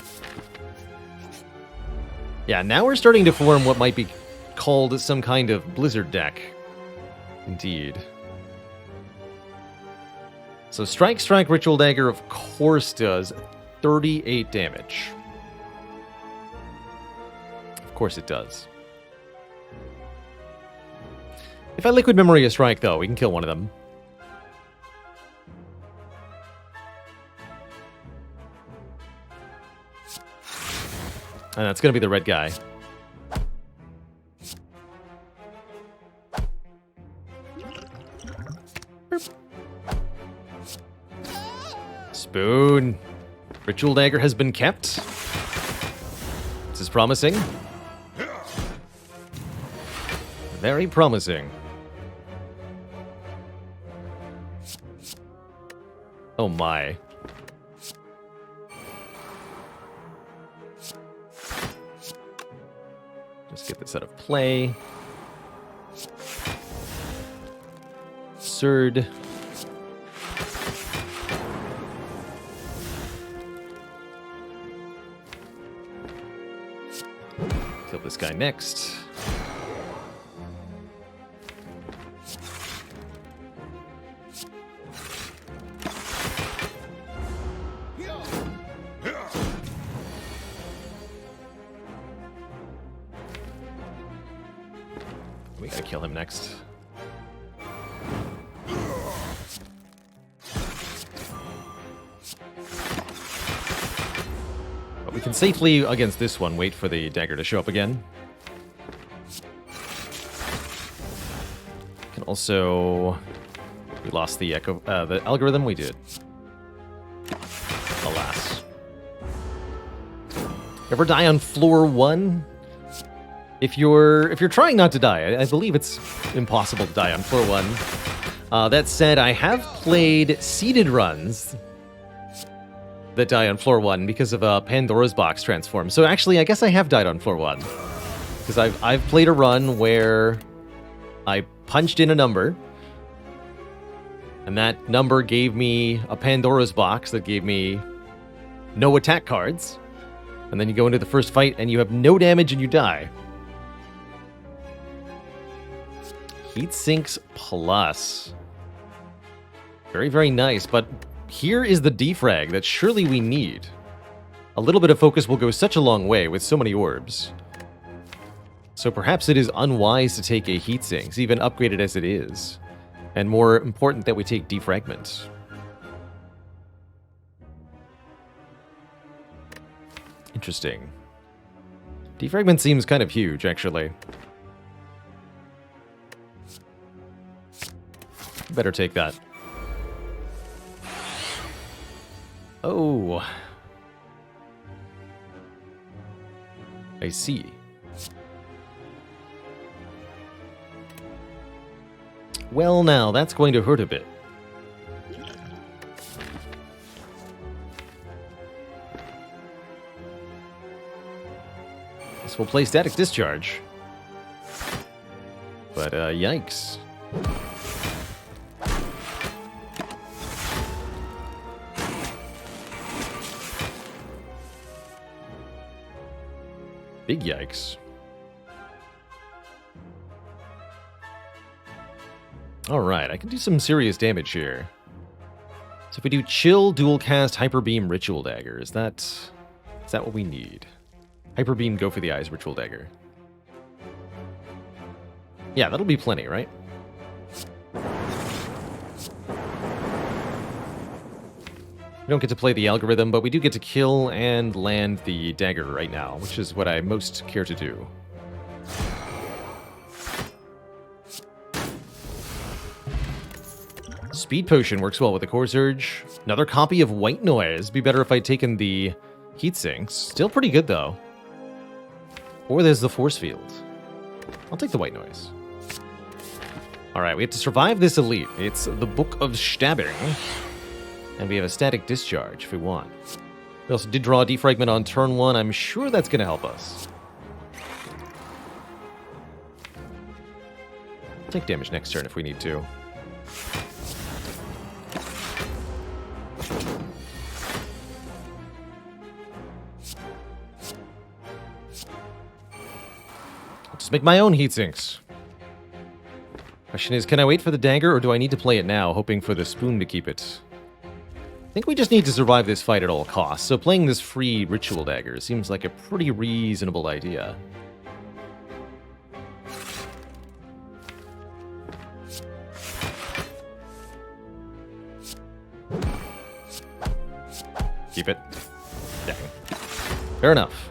Yeah, now we're starting to form what might be called some kind of Blizzard deck. Indeed. So Strike, Strike, Ritual Dagger, of course, does 38 damage. Of course it does. If I Liquid Memory a Strike, though, we can kill one of them. And that's going to be the red guy. Spoon. Ritual Dagger has been kept. This is promising. Very promising. Oh my. Just get this out of play. Surd. Kill this guy next. We gotta kill him next. But we can safely, against this one, wait for the dagger to show up again. Can also... We lost the echo, the algorithm. We did. Alas. Ever die on floor 1? If you're trying not to die, I believe it's impossible to die on floor 1. That said, I have played seeded runs that die on floor 1 because of a Pandora's Box transform. So actually, I guess I have died on floor 1. Because I've played a run where I punched in a number, and that number gave me a Pandora's Box that gave me no attack cards. And then you go into the first fight and you have no damage and you die. Heat Sinks Plus. Very, very nice, but here is the defrag that surely we need. A little bit of focus will go such a long way with so many orbs. So perhaps it is unwise to take a heatsink, even upgraded as it is. And more important that we take defragment. Interesting. Defragment seems kind of huge, actually. Better take that. Oh. I see. Well, now, that's going to hurt a bit. This will play Static Discharge. But, yikes. Big yikes. Alright, I can do some serious damage here. So if we do Chill, Dual Cast, Hyper Beam, Ritual Dagger, is that what we need? Hyper Beam, Go for the Eyes, Ritual Dagger. Yeah, that'll be plenty, right? We don't get to play the algorithm, but we do get to kill and land the dagger right now, which is what I most care to do. Speed Potion works well with the Core Surge. Another copy of White Noise. Be better if I'd taken the Heat Sinks. Still pretty good, though. Or there's the Force Field. I'll take the White Noise. Alright, we have to survive this elite. It's the Book of Stabbing. And we have a Static Discharge if we want. We also did draw a Defragment on turn 1. I'm sure that's going to help us. Take damage next turn if we need to. I'll just make my own heat sinks. Question is, can I wait for the dagger or do I need to play it now, hoping for the spoon to keep it? I think we just need to survive this fight at all costs, so playing this free Ritual Dagger seems like a pretty reasonable idea. Keep it. Dang. Fair enough.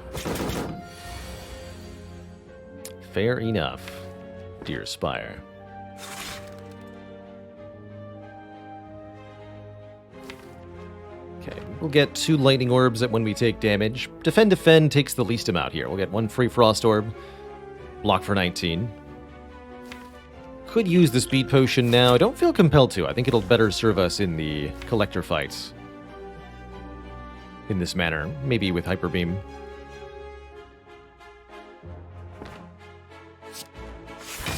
Fair enough, dear Spire. Okay, we'll get 2 lightning orbs when we take damage. Defend takes the least amount here. We'll get 1 free frost orb. Block for 19. Could use the speed potion now. I don't feel compelled to. I think it'll better serve us in the collector fights. In this manner. Maybe with Hyper Beam.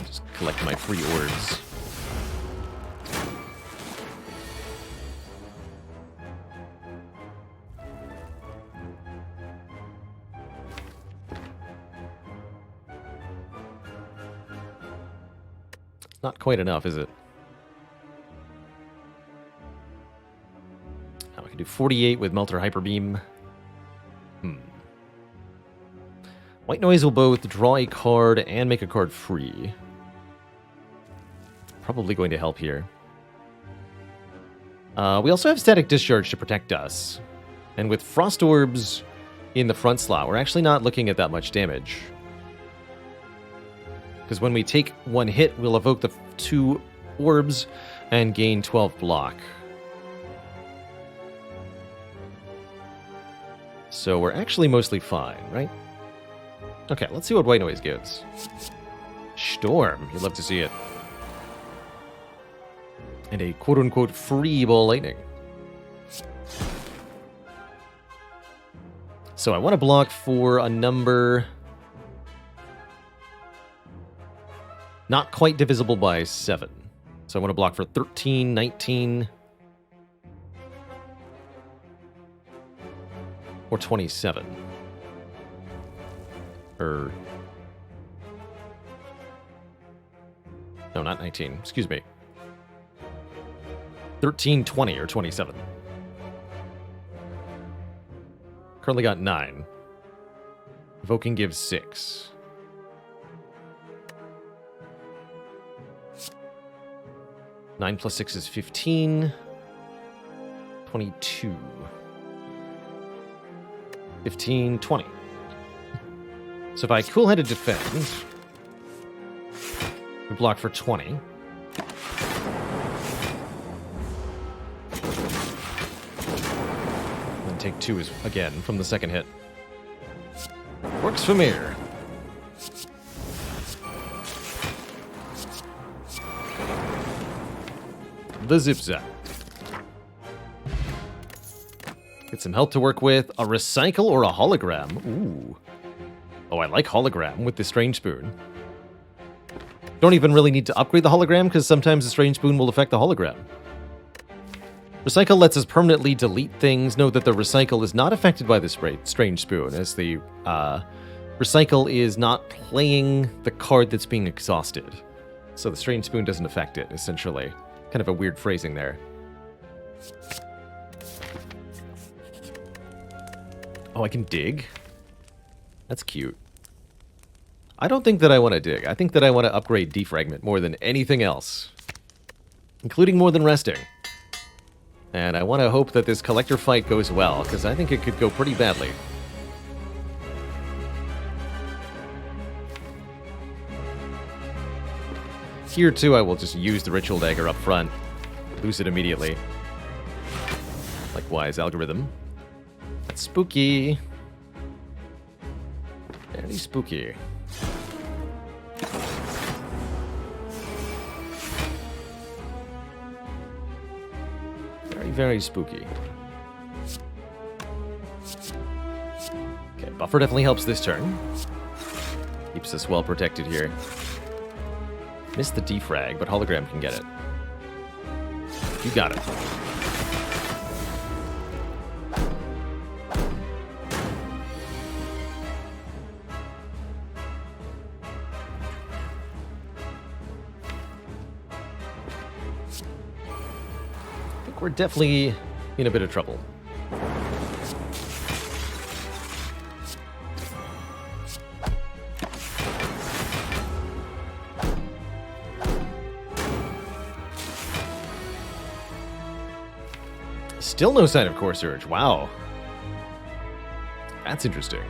Just collect my free orbs. Not quite enough, is it? Now we can do 48 with Melter Hyper Beam. White Noise will both draw a card and make a card free. Probably going to help here. We also have Static Discharge to protect us. And with Frost Orbs in the front slot, we're actually not looking at that much damage. Because when we take 1 hit, we'll evoke the 2 orbs and gain 12 block. So we're actually mostly fine, right? Okay, let's see what White Noise gives. Storm, you'd love to see it. And a quote-unquote free Ball Lightning. So I want to block for a number... not quite divisible by 7. So I want to block for 13, 19... or 27. No, not 19. Excuse me. 13, 20, or 27. Currently got 9. Evoking gives 6. Nine plus 6 is 15. 22. 15, 20. So if I cool-headed defend, we block for 20. And take 2 again from the second hit. Works for me. The zip-zap. Get some help to work with. A recycle or a hologram? Ooh. Oh, I like hologram with the Strange Spoon. Don't even really need to upgrade the hologram, because sometimes the Strange Spoon will affect the hologram. Recycle lets us permanently delete things. Note that the recycle is not affected by the Strange Spoon, as the recycle is not playing the card that's being exhausted. So the Strange Spoon doesn't affect it, essentially. Kind of a weird phrasing there. Oh, I can dig? That's cute. I don't think that I want to dig. I think that I want to upgrade Defragment more than anything else. Including more than resting. And I want to hope that this collector fight goes well, because I think it could go pretty badly. Here, too, I will just use the Ritual Dagger up front. Lose it immediately. Likewise, Algorithm. That's spooky. Very spooky. Very, very spooky. Okay, buffer definitely helps this turn. Keeps us well protected here. Missed the defrag, but hologram can get it. You got it. I think we're definitely in a bit of trouble. Still no sign of Core Surge. Wow. That's interesting.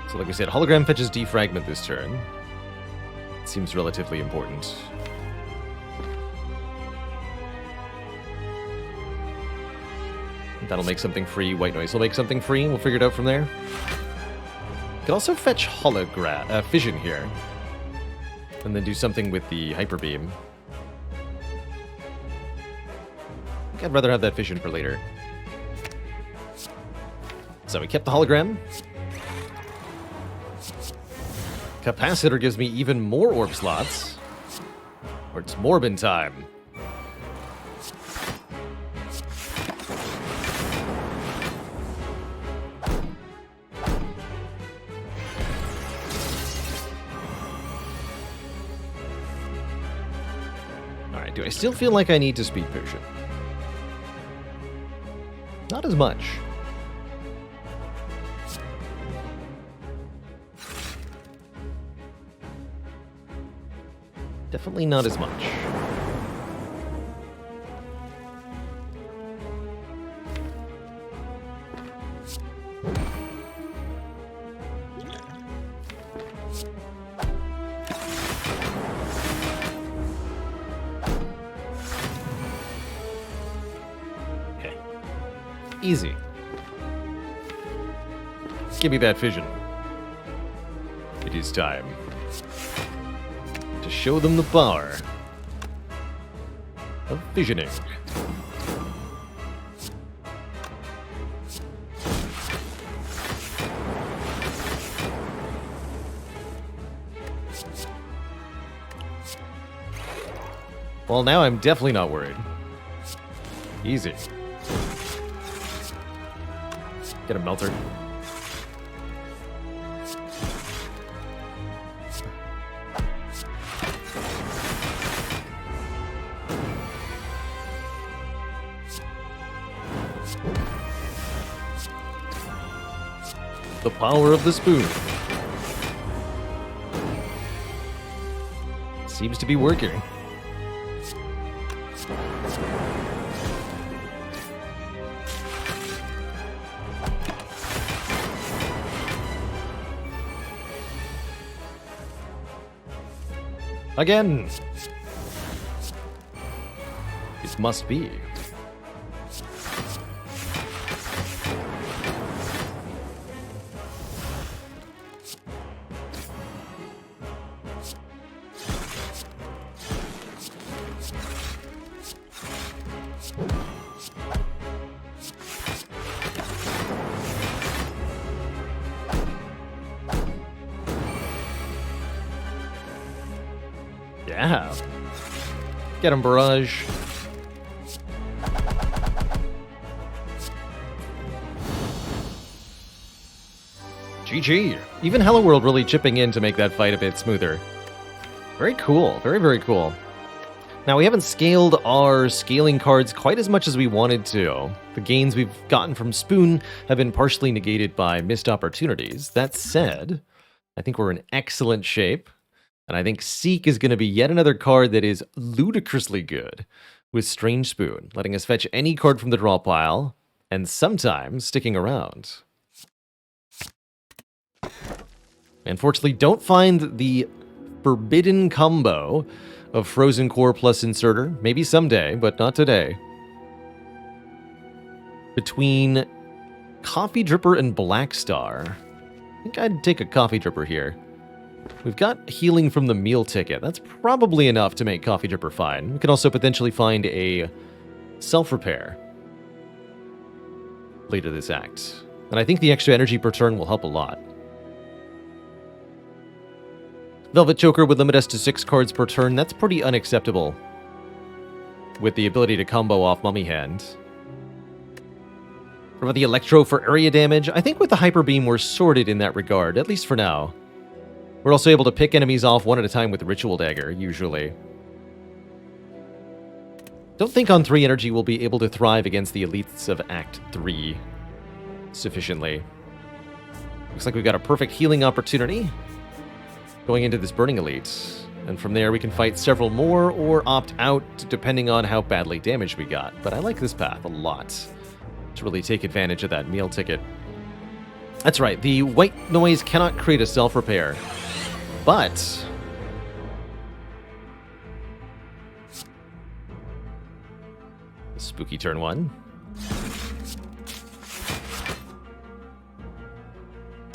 So like we said, hologram fetches defragment this turn. Seems relatively important. That'll make something free. White noise will make something free. We'll figure it out from there. Could also fetch Fission here. And then do something with the Hyper Beam. I think I'd rather have that Fission for later. So we kept the hologram. Capacitor gives me even more orb slots. Or it's Morbin time. Alright, do I still feel like I need to speed potion? Not as much. Definitely not as much. Okay. Easy. Give me that fission. It is time to show them the power of fissioning. Well, now I'm definitely not worried. Easy. Get a melter. The power of the spoon. Seems to be working. Again. It must be. Yeah. Get him, Barrage. GG. Even Hello World really chipping in to make that fight a bit smoother. Very cool. Very, very cool. Now, we haven't scaled our scaling cards quite as much as we wanted to. The gains we've gotten from Spoon have been partially negated by missed opportunities. That said, I think we're in excellent shape. And I think Seek is going to be yet another card that is ludicrously good with Strange Spoon, letting us fetch any card from the draw pile, and sometimes sticking around. Unfortunately, don't find the forbidden combo of Frozen Core plus Inserter. Maybe someday, but not today. Between Coffee Dripper and Black Star, I think I'd take a Coffee Dripper here. We've got healing from the meal ticket. That's probably enough to make Coffee Dripper fine. We can also potentially find a self-repair later this act. And I think the extra energy per turn will help a lot. Velvet Choker would limit us to 6 cards per turn. That's pretty unacceptable with the ability to combo off Mummy Hand. What about the Electro for area damage? I think with the Hyper Beam we're sorted in that regard, at least for now. We're also able to pick enemies off one at a time with the Ritual Dagger, usually. Don't think on 3 energy we'll be able to thrive against the elites of Act 3 sufficiently. Looks like we've got a perfect healing opportunity going into this Burning Elite. And from there we can fight several more or opt out depending on how badly damaged we got. But I like this path a lot to really take advantage of that meal ticket. That's right, the white noise cannot create a self-repair. But spooky turn 1.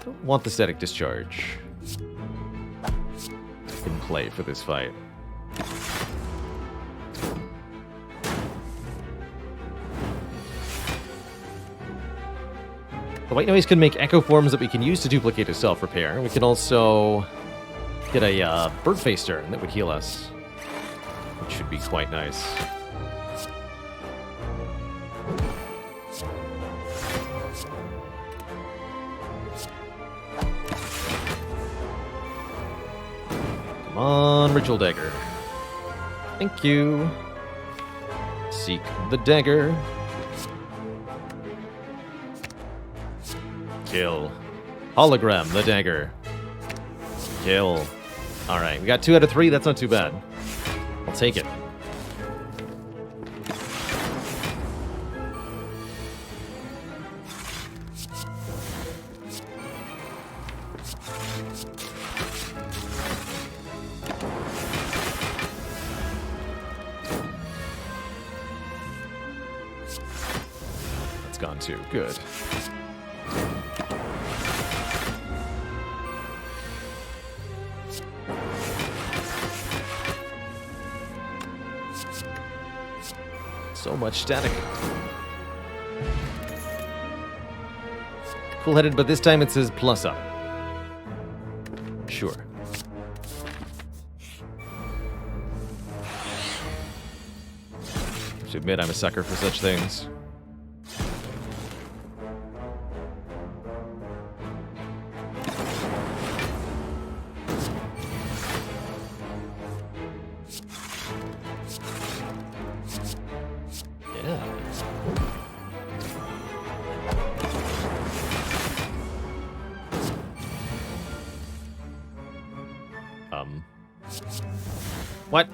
Don't want the Static Discharge in play for this fight. The white noise can make echo forms that we can use to duplicate a self-repair. We can also get a bird face turn that would heal us, which should be quite nice. Come on, Ritual Dagger. Thank you. Seek the dagger. Kill. Hologram the dagger. Kill. Alright, we got 2 out of 3. That's not too bad. I'll take it. That's gone too. Good. So much static. Cool-headed, but this time it says plus up. Sure. I should admit I'm a sucker for such things. What?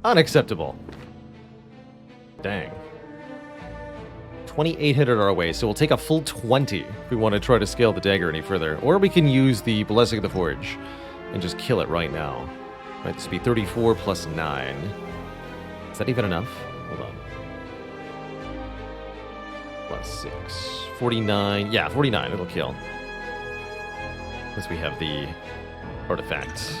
Unacceptable. Dang. 28 headed our way, so we'll take a full 20 if we want to try to scale the dagger any further. Or we can use the Blessing of the Forge and just kill it right now. Right, this would be 34 plus 9. Is that even enough? Hold on. Plus 6. 49. Yeah, 49. It'll kill. Because we have the artifact.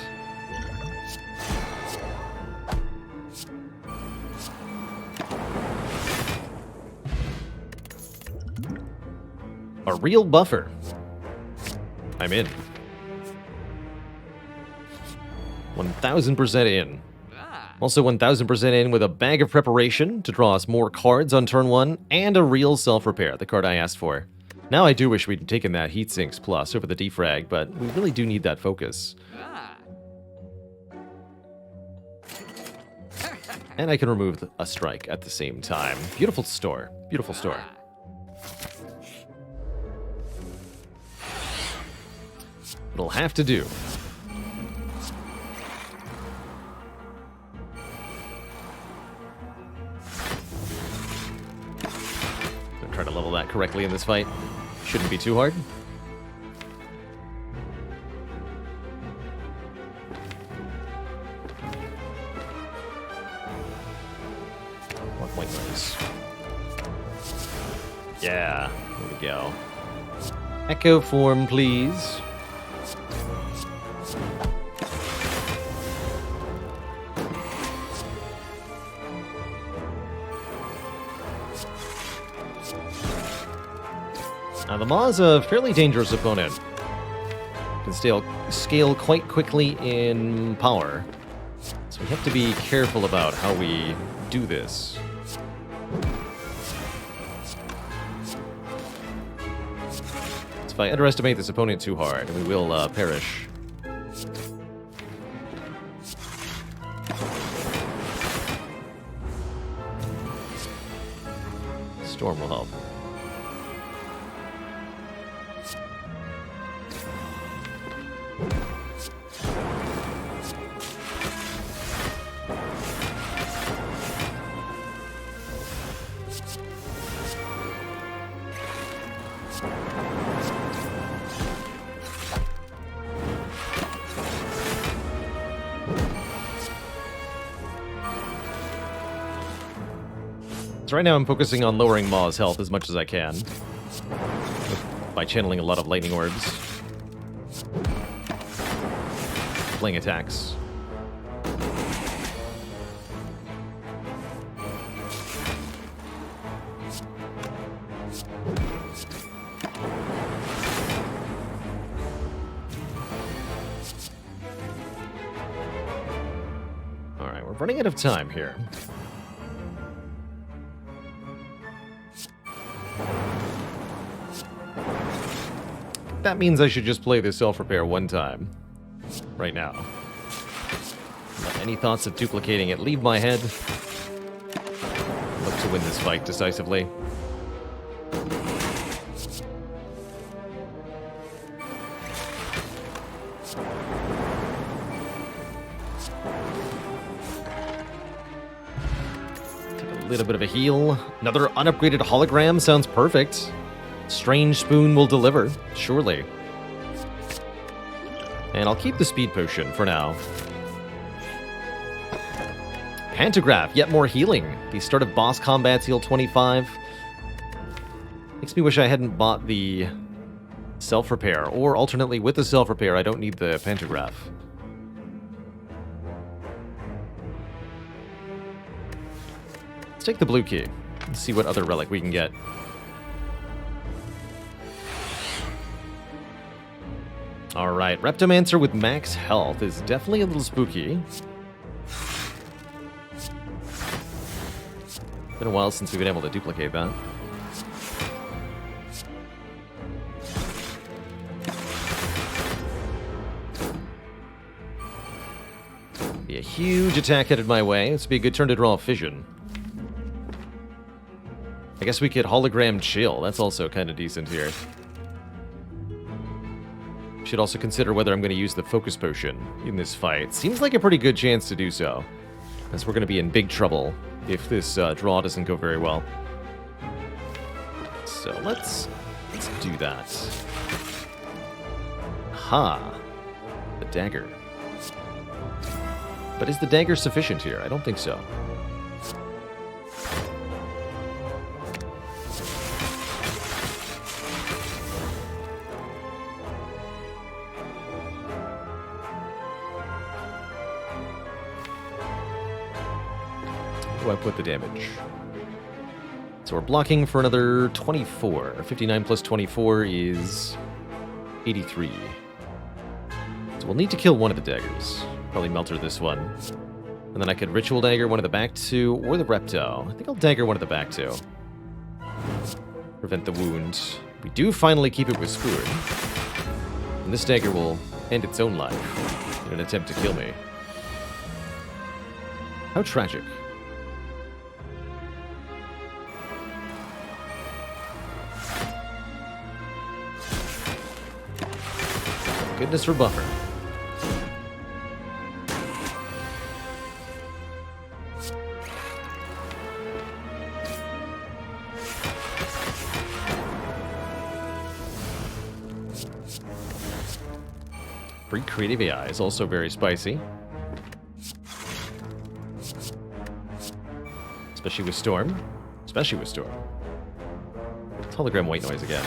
A real buffer. I'm in. 1000% in. Also 1000% in with a bag of preparation to draw us more cards on turn 1, and a real self-repair, the card I asked for. Now I do wish we'd taken that Heat Sinks Plus over the defrag, but we really do need that focus. And I can remove a strike at the same time. Beautiful store. Beautiful store. It'll have to do. Gonna try to level that correctly in this fight. Shouldn't be too hard. What point noise? Yeah, there we go. Echo form, please. Now, the Maw's a fairly dangerous opponent. Can scale quite quickly in power. So we have to be careful about how we do this. So if I underestimate this opponent too hard, we will perish. Storm will help. So right now I'm focusing on lowering Maw's health as much as I can by channeling a lot of lightning orbs. Playing attacks. Alright, we're running out of time here. That means I should just play this self-repair one time. Right now. Let any thoughts of duplicating it leave my head. Look to win this fight decisively. Take a little bit of a heal. Another unupgraded hologram sounds perfect. Strange Spoon will deliver, surely. And I'll keep the speed potion for now. Pantograph, yet more healing. The start of boss combats heal 25. Makes me wish I hadn't bought the self-repair, or alternately with the self-repair, I don't need the Pantograph. Let's take the blue key and see what other relic we can get. Alright, Reptomancer with max health is definitely a little spooky. Been a while since we've been able to duplicate that. Be a huge attack headed my way. This would be a good turn to draw a Fission. I guess we could hologram Chill. That's also kind of decent here. Should also consider whether I'm going to use the focus potion in this fight. Seems like a pretty good chance to do so, as we're going to be in big trouble if this draw doesn't go very well. So let's do that. Ha! The dagger. But is the dagger sufficient here? I don't think so. I put the damage. So we're blocking for another 24. 59 plus 24 is 83. So we'll need to kill one of the daggers. Probably Melter this one. And then I could Ritual Dagger one of the back two, or the Repto. I think I'll Dagger one of the back two. Prevent the wound. We do finally keep it with Scourge. And this dagger will end its own life in an attempt to kill me. How tragic. Goodness for buffer. Free creative AI is also very spicy. Especially with Storm. Especially with Storm. It's hologram white noise again.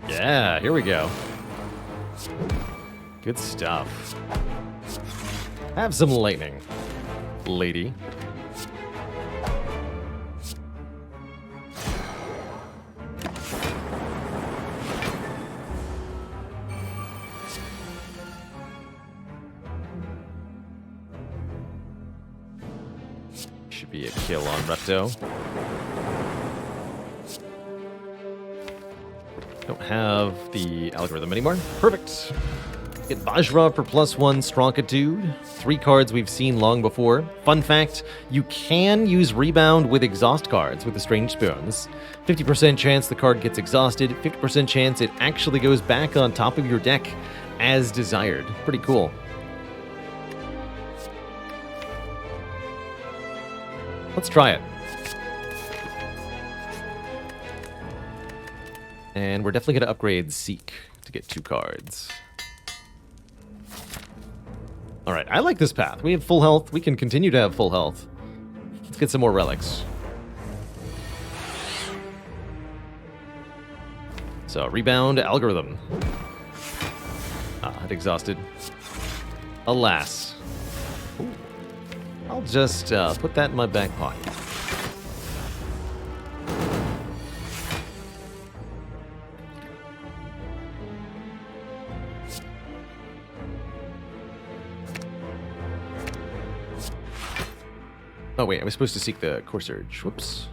Yeah, here we go. Good stuff. Have some lightning, lady. Should be a kill on Repto. Don't have the algorithm anymore. Perfect. Get Vajra for +1 Strongitude. 3 cards we've seen long before. Fun fact, you can use Rebound with exhaust cards with the Strange Spoons. 50% chance the card gets exhausted, 50% chance it actually goes back on top of your deck as desired. Pretty cool. Let's try it. And we're definitely going to upgrade Seek to get 2 cards. Alright, I like this path. We have full health. We can continue to have full health. Let's get some more relics. So, Rebound, Algorithm. I'd exhausted. Alas. Ooh. I'll just put that in my back pocket. Oh wait, I was supposed to seek the Core Surge. Whoops.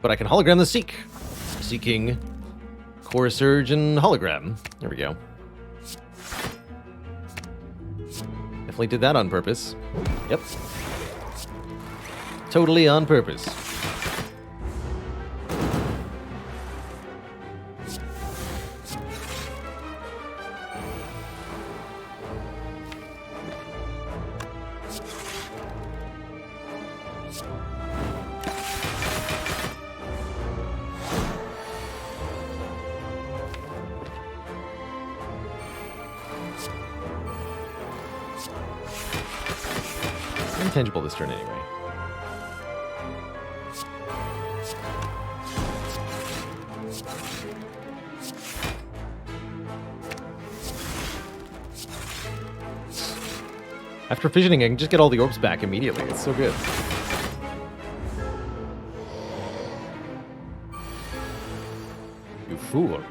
But I can hologram the Seek. Seeking Core Surge and hologram. There we go. Definitely did that on purpose. Yep. Totally on purpose. Intangible this turn anyway. After fissioning, I can just get all the orbs back immediately. It's so good. You fool.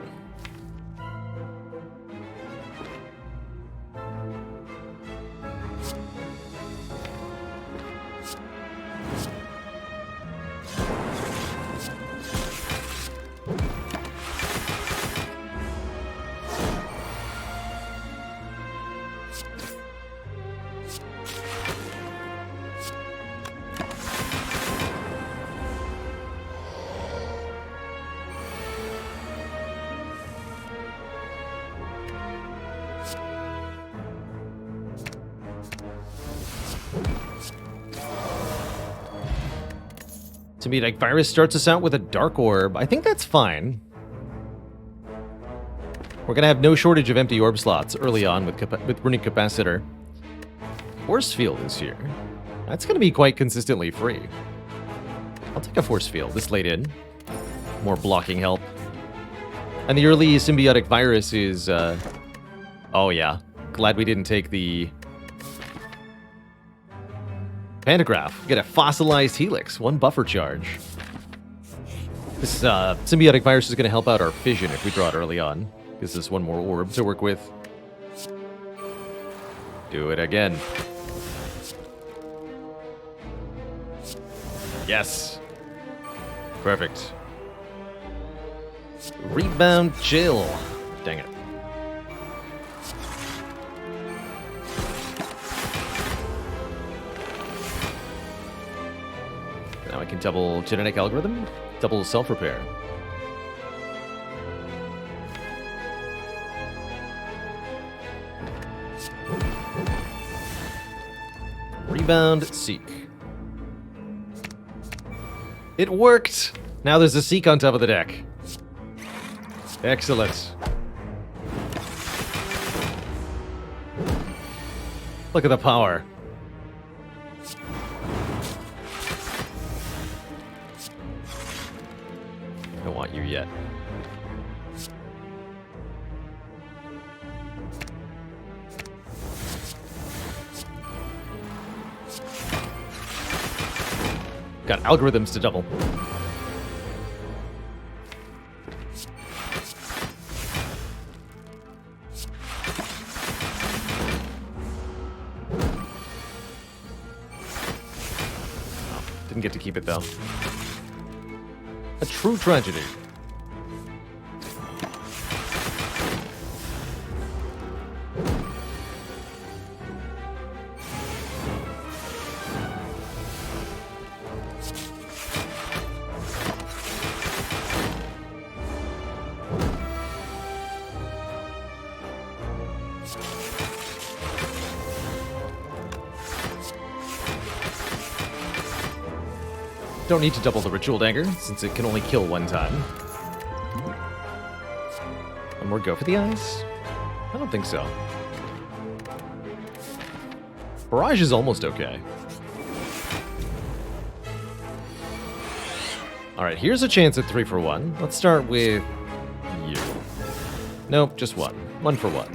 Symbiotic Virus starts us out with a Dark Orb. I think that's fine. We're going to have no shortage of empty orb slots early on with Runic Capacitor. Force Field is here. That's going to be quite consistently free. I'll take a Force Field this late in. More blocking help. And the early Symbiotic Virus is... oh yeah, glad we didn't take the... Pantograph. Get a Fossilized Helix, 1 buffer charge. This Symbiotic Virus is going to help out our Fission if we draw it early on. Gives us 1 more orb to work with. Do it again. Yes. Perfect. Rebound Chill. Dang it. Now I can double Genetic Algorithm, double Self-Repair. Rebound Seek. It worked! Now there's a Seek on top of the deck. Excellent. Look at the power. I don't want you yet. Got algorithms to double. Didn't get to keep it though. A true tragedy. Don't need to double the Ritual Dagger, since it can only kill 1 time. One more go for the eyes? I don't think so. Barrage is almost okay. Alright, here's a chance at 3 for 1. Let's start with you. Nope, just 1. 1 for 1.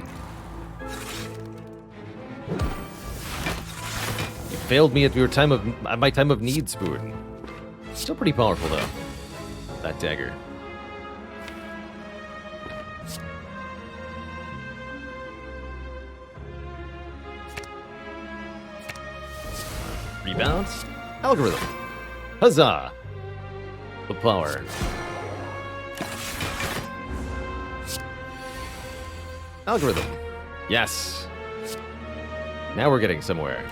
You failed me at my time of need, Spoon. Still pretty powerful, though. That dagger. Rebounds. Algorithm. Huzzah! The power. Algorithm. Yes. Now we're getting somewhere.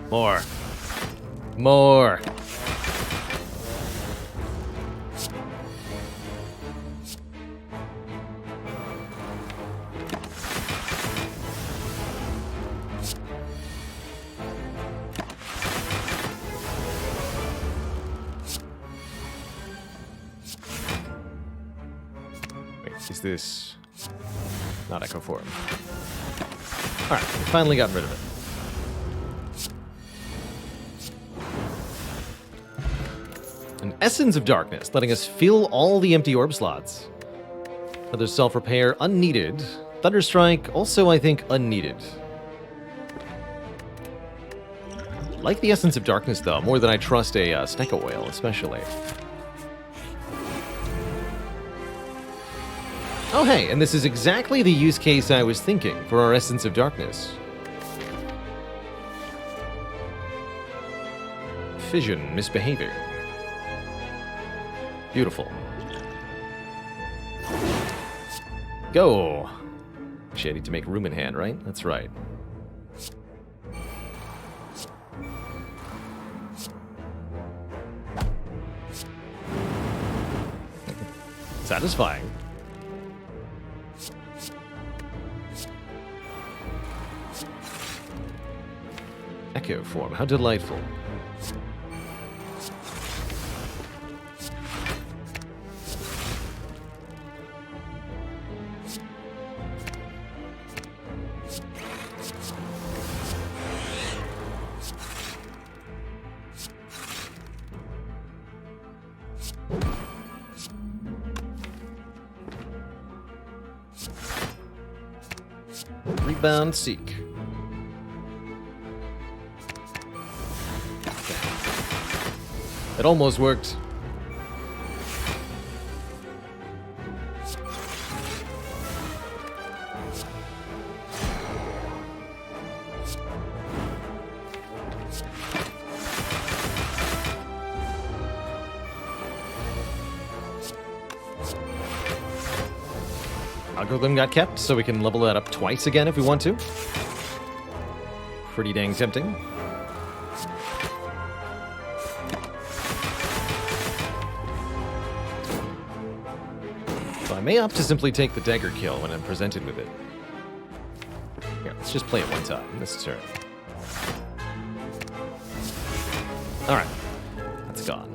More. More. Wait, is this not Echo Form? Alright, we finally got rid of it. An Essence of Darkness, letting us fill all the empty orb slots. Another Self-Repair, unneeded. Thunderstrike, also, I think, unneeded. Like the Essence of Darkness, though, more than I trust a Snecko Oil, especially. Oh, hey, and this is exactly the use case I was thinking for our Essence of Darkness. Fission, Misbehaving. Beautiful. Go! Actually, I need to make room in hand, right? That's right. Satisfying. Echo form, how delightful. Rebound Seek. It almost worked. Algorithm got kept, so we can level that up twice again if we want to. Pretty dang tempting. So I may opt to simply take the dagger kill when I'm presented with it. Here, let's just play it one time this turn. Alright, that's gone.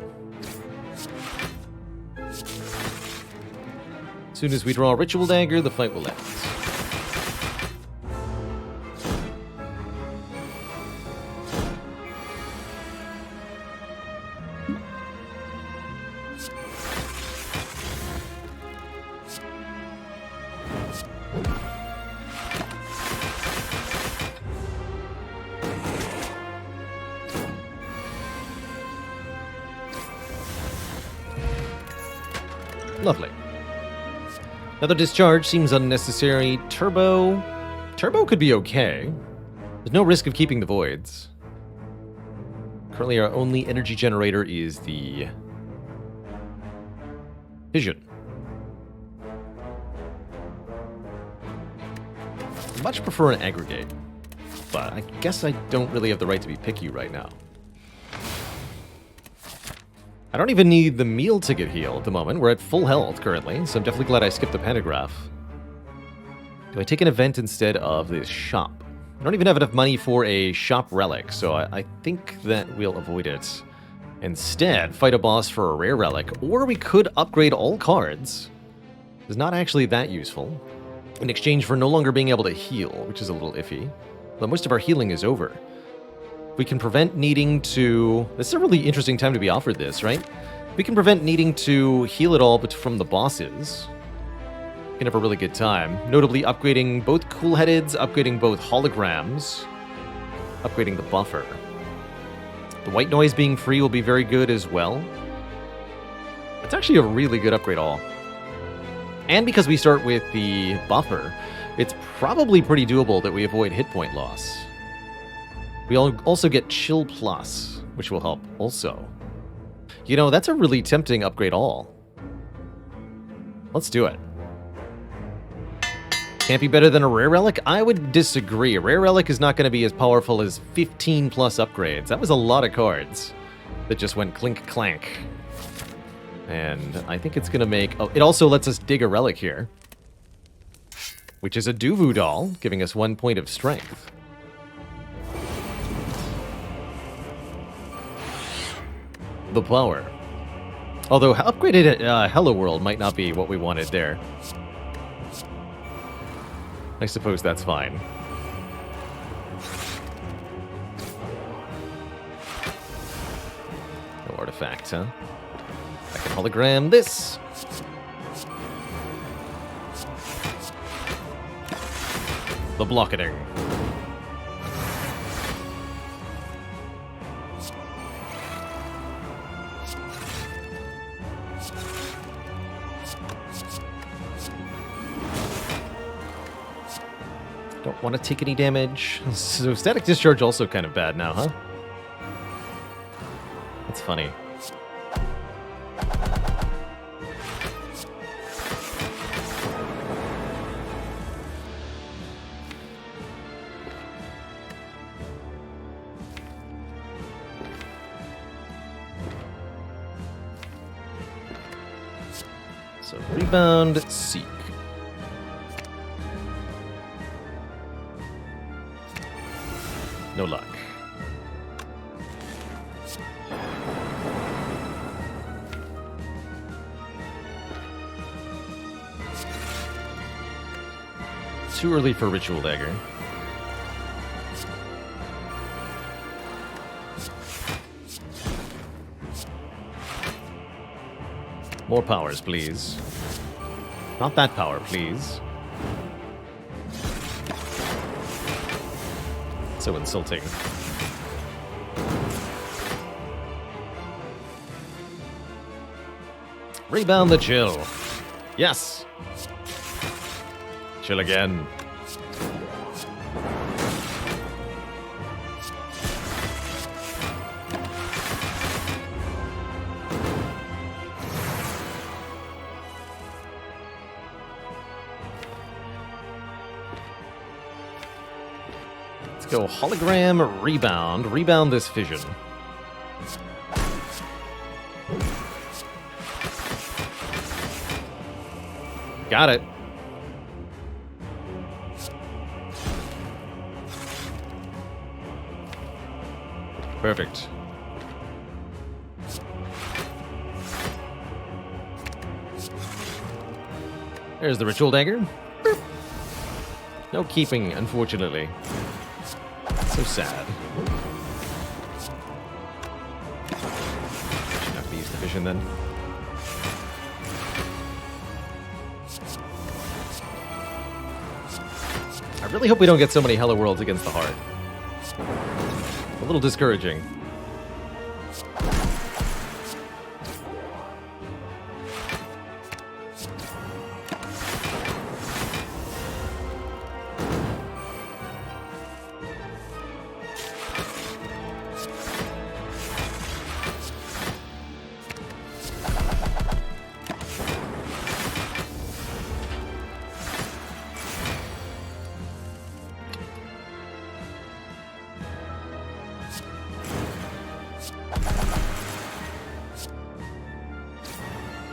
As soon as we draw a Ritual Dagger, the fight will end. Lovely. Another discharge seems unnecessary. Turbo could be okay. There's no risk of keeping the voids. Currently our only energy generator is the Fission. I much prefer an aggregate, but I guess I don't really have the right to be picky right now. I don't even need the meal ticket heal at the moment. We're at full health currently, so I'm definitely glad I skipped the pantograph. Do I take an event instead of this shop? I don't even have enough money for a shop relic, so I think that we'll avoid it. Instead, fight a boss for a rare relic, or we could upgrade all cards. It's not actually that useful, in exchange for no longer being able to heal, which is a little iffy. But most of our healing is over. We can prevent needing to... This is a really interesting time to be offered this, right? We can prevent needing to heal it all but from the bosses. We can have a really good time. Notably upgrading both cool headeds, upgrading both holograms, upgrading the buffer. The white noise being free will be very good as well. It's actually a really good upgrade all. And because we start with the buffer, it's probably pretty doable that we avoid hit point loss. We'll also get Chill Plus, which will help also. You know, that's a really tempting upgrade all. Let's do it. Can't be better than a rare relic? I would disagree. A rare relic is not going to be as powerful as 15 plus upgrades. That was a lot of cards that just went clink clank. And I think it's going to make... Oh, it also lets us dig a relic here, which is a Duvu doll, giving us 1 point of strength. The power. Although upgraded Hello World might not be what we wanted there. I suppose that's fine. No artifact, huh? I can hologram this. The blocketing. Don't want to take any damage. So static discharge also kind of bad now, huh? That's funny. So rebound, seek. No luck. Too early for Ritual Dagger. More powers, please. Not that power, please. So insulting. Rebound the chill. Yes. Chill again. Let's go hologram, rebound. Rebound this fission. Got it. Perfect. There's the Ritual Dagger. Boop. No keeping, unfortunately. So sad. Should have to use the vision then. I really hope we don't get so many Hello Worlds against the heart. A little discouraging.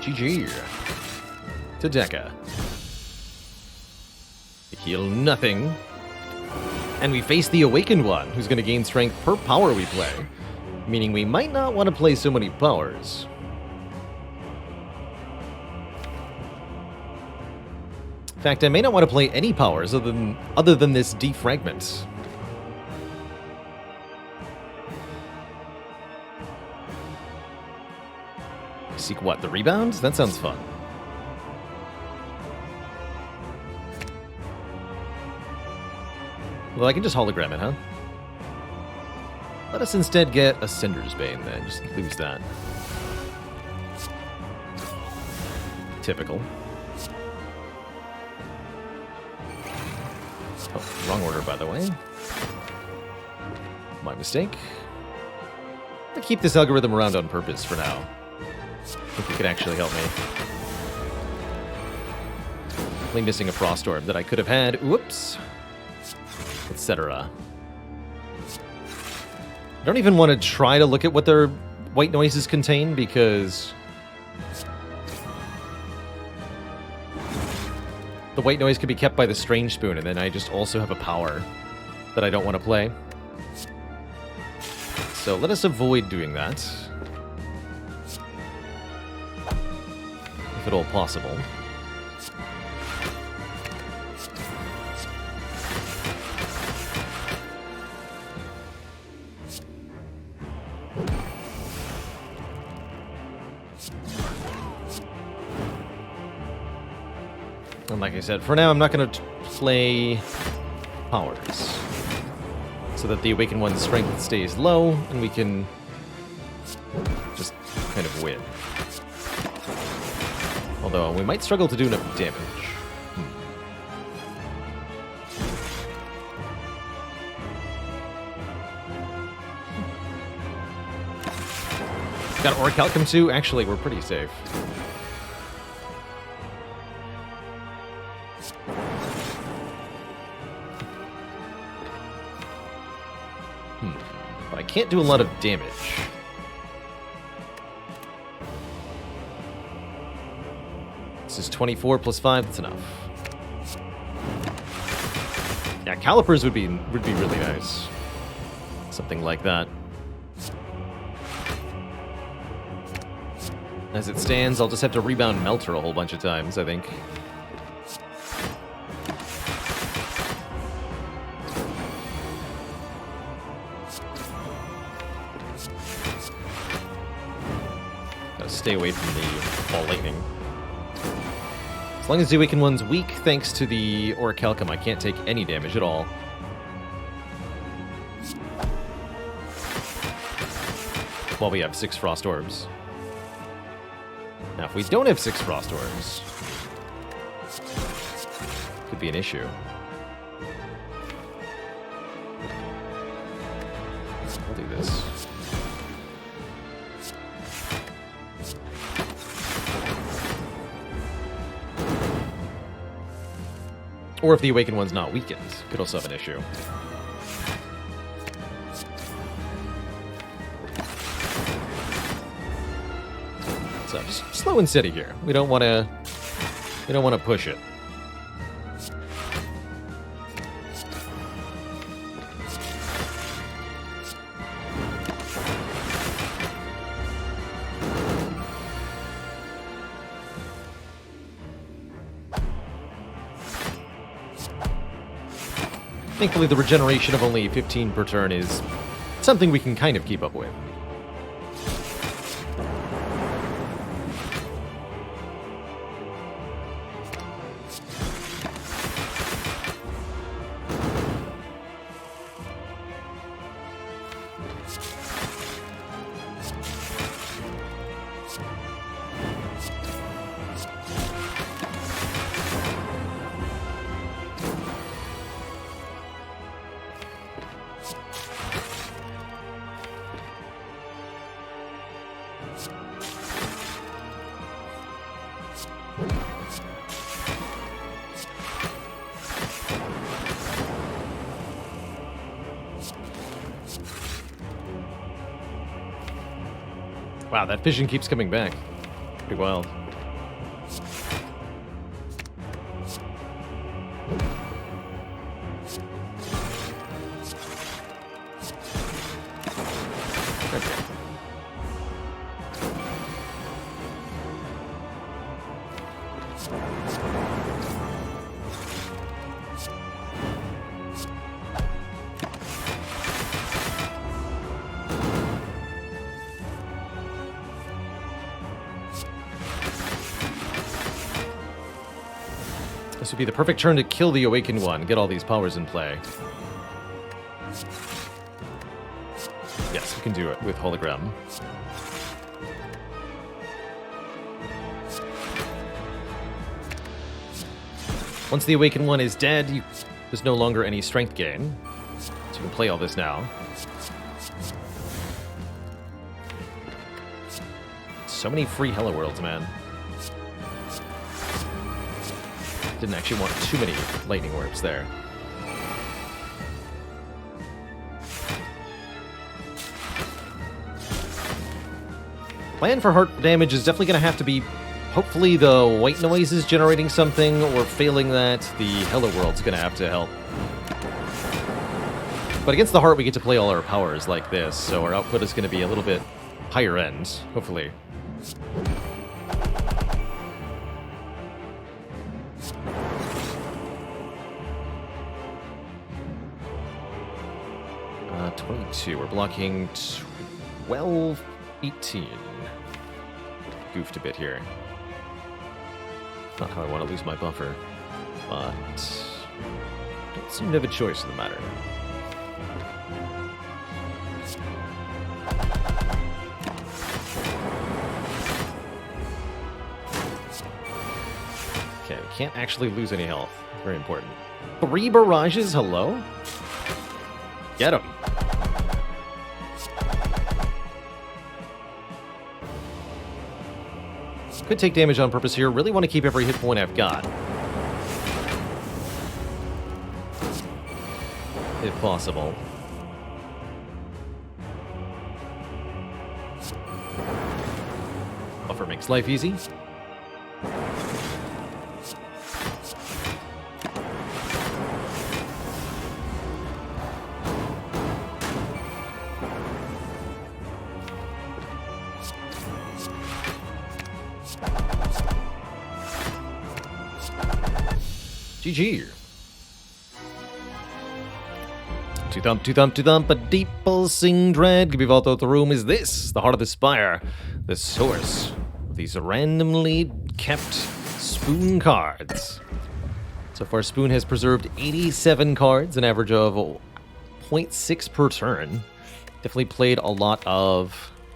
GG. To Deca. Heal nothing. And we face the Awakened One, who's going to gain strength per power we play. Meaning we might not want to play so many powers. In fact, I may not want to play any powers other than this defragment. Seek what? The rebound? That sounds fun. Well, I can just hologram it, huh? Let us instead get a Cinder's Bane then. Just lose that. Typical. Oh, wrong order, by the way. My mistake. I'm gonna keep this algorithm around on purpose for now. I think it could actually help me. Definitely missing a Frost Orb that I could have had. Whoops. Etc. I don't even want to try to look at what their white noises contain because the white noise could be kept by the Strange Spoon, and then I just also have a power that I don't want to play. So let us avoid doing that. If at all possible. And like I said, for now I'm not going to play powers. So that the Awakened One's strength stays low, and we can just kind of win. Although we might struggle to do enough damage. Got Orichalcum too? Actually, we're pretty safe. But I can't do a lot of damage. This is 24 plus 5, that's enough. Yeah, Calipers would be really nice. Something like that. As it stands, I'll just have to rebound Melter a whole bunch of times, I think. Gotta stay away from the ball lightning. As long as the Awakened One's weak, thanks to the Orichalcum, I can't take any damage at all. While we have 6 Frost Orbs. Now, if we don't have 6 Frost Orbs, could be an issue. We'll do this. Or if the Awakened One's not weakened, could also have an issue. So just slow and steady here. We don't want to push it. Thankfully, the regeneration of only 15 per turn is something we can kind of keep up with. Wow, that vision keeps coming back. Pretty wild. Okay. This would be the perfect turn to kill the Awakened One, get all these powers in play. Yes, we can do it with Hologram. Once the Awakened One is dead, there's no longer any strength gain. So you can play all this now. So many free Hello Worlds, man. Didn't actually want too many lightning orbs there. Plan for heart damage is definitely going to have to be, hopefully the white noise is generating something, or failing that, the Hello World's going to have to help. But against the heart, we get to play all our powers like this, so our output is going to be a little bit higher end, hopefully. Uh, 22. We're blocking 12, 18. Goofed a bit here. Not how I want to lose my buffer, but don't seem to have a choice in the matter. Okay, we can't actually lose any health. Very important. 3 barrages, hello? Get him. Could take damage on purpose here. Really want to keep every hit point I've got. If possible. Buffer makes life easy. GG. To thump, a deep pulsing dread could be vault out the room. Is this the heart of the spire? The source of these randomly kept Spoon cards. So far, Spoon has preserved 87 cards, an average of 0.6 per turn. Definitely played a lot of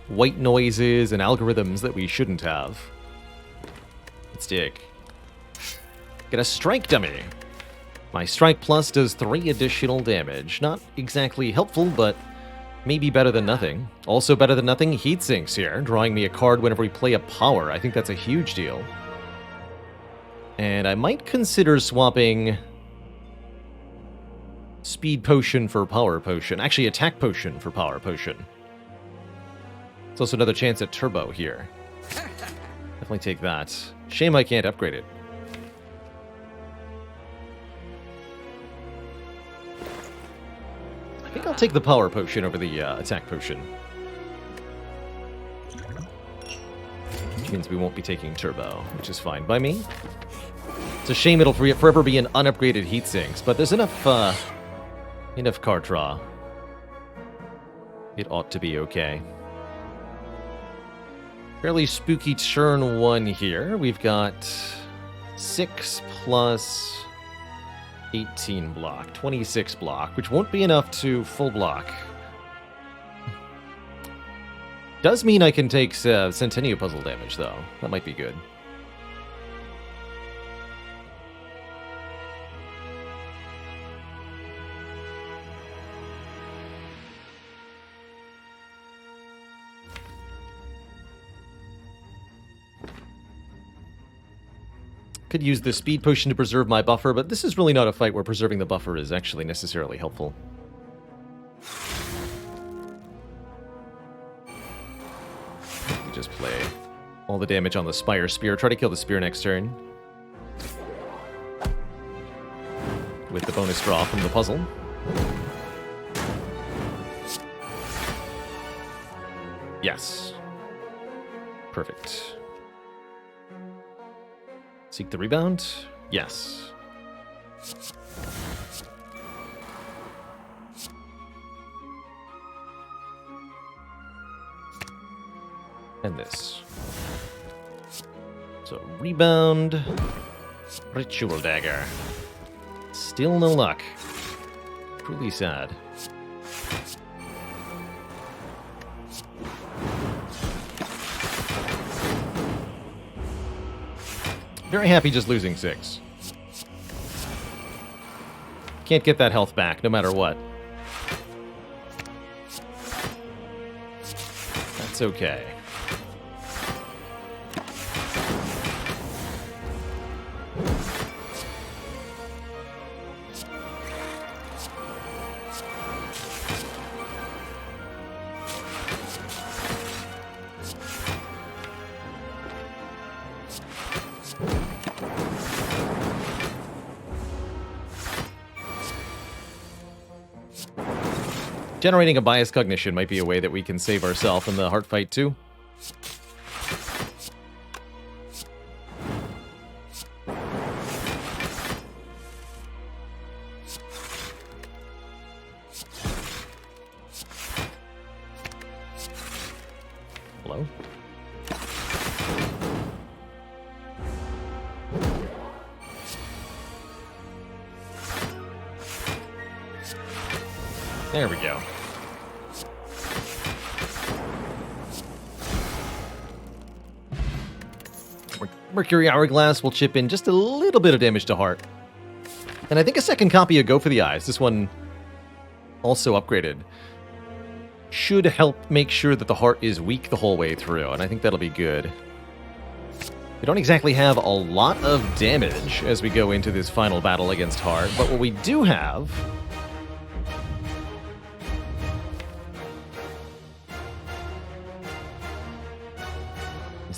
white noises and algorithms that we shouldn't have. Let's dig. Get a strike dummy. My strike plus does 3 additional damage. Not exactly helpful, but maybe better than nothing. Also better than nothing, heat sinks here, drawing me a card whenever we play a power. I think that's a huge deal. And I might consider swapping Speed Potion for Power Potion. Actually, Attack Potion for Power Potion. It's also another chance at Turbo here. Definitely take that. Shame I can't upgrade it. I think I'll take the Power Potion over the Attack Potion. Which means we won't be taking Turbo, which is fine by me. It's a shame it'll forever be an unupgraded heat sinks, but there's enough card draw. It ought to be okay. Fairly spooky turn 1 here. We've got 6 plus 18 block, 26 block, which won't be enough to full block. Does mean I can take Centennial Puzzle damage, though. That might be good. Could use the Speed Potion to preserve my buffer, but this is really not a fight where preserving the buffer is actually necessarily helpful. You just play all the damage on the Spire Spear. Try to kill the Spear next turn. With the bonus draw from the puzzle. Yes. Perfect. Seek the rebound? Yes. And this. So, rebound. Ritual Dagger. Still no luck. Truly sad. Very happy just losing 6. Can't get that health back, no matter what. That's okay. Generating a bias cognition might be a way that we can save ourselves in the heart fight too. Hello? There we go. Mercury Hourglass will chip in just a little bit of damage to heart. And I think a second copy of Go for the Eyes, this one also upgraded, should help make sure that the heart is weak the whole way through, and I think that'll be good. We don't exactly have a lot of damage as we go into this final battle against heart, but what we do have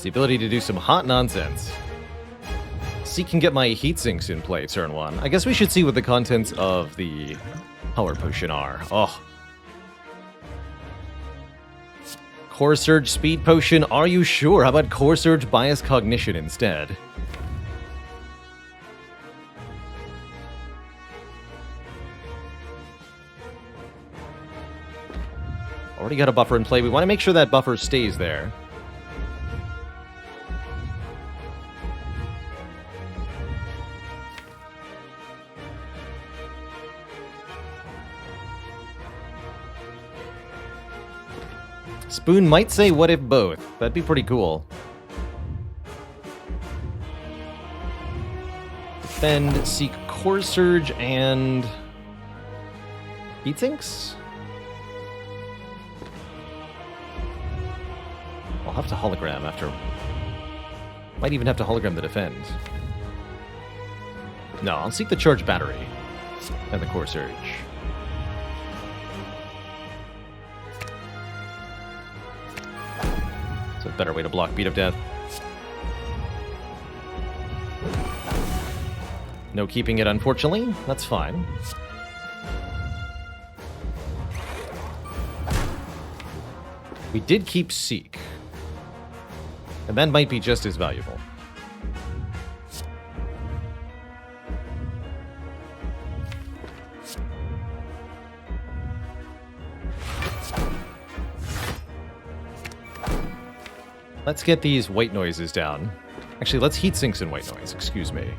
the ability to do some hot nonsense. Seek can get my heat sinks in play turn 1. I guess we should see what the contents of the Power Potion are. Oh. Core Surge Speed Potion, are you sure? How about Core Surge Bias Cognition instead? Already got a buffer in play. We want to make sure that buffer stays there. Spoon might say, what if both? That'd be pretty cool. Defend, seek Core Surge, and... Heatsinks? I'll have to hologram after... Might even have to hologram the defend. No, I'll seek the Charge Battery and the Core Surge. It's a better way to block Beat of Death. No keeping it, unfortunately. That's fine. We did keep Seek. And that might be just as valuable. Let's get these white noises down. Actually, let's heat sinks and white noise, excuse me.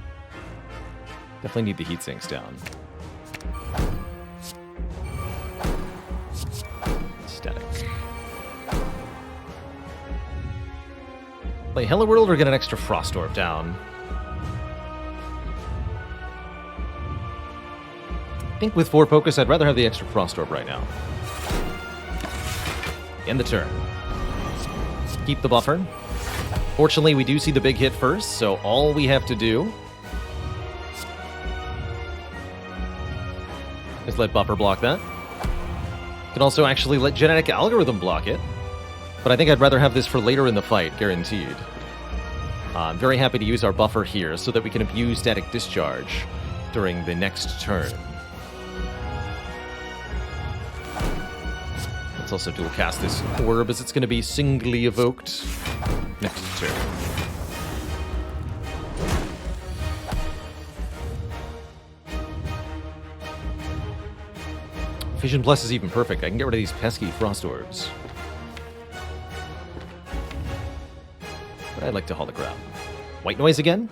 Definitely need the heat sinks down. Static. Play Hello World or get an extra Frost Orb down. I think with 4 Focus, I'd rather have the extra Frost Orb right now. End the turn. Keep the buffer. Fortunately, we do see the big hit first, so all we have to do is let buffer block that. Can also actually let Genetic Algorithm block it, but I think I'd rather have this for later in the fight, guaranteed. I'm very happy to use our buffer here so that we can abuse Static Discharge during the next turn. Let's also dual cast this orb as it's going to be singly evoked next turn. Fission Plus is even perfect. I can get rid of these pesky Frost Orbs. But I'd like to hologram. White noise again?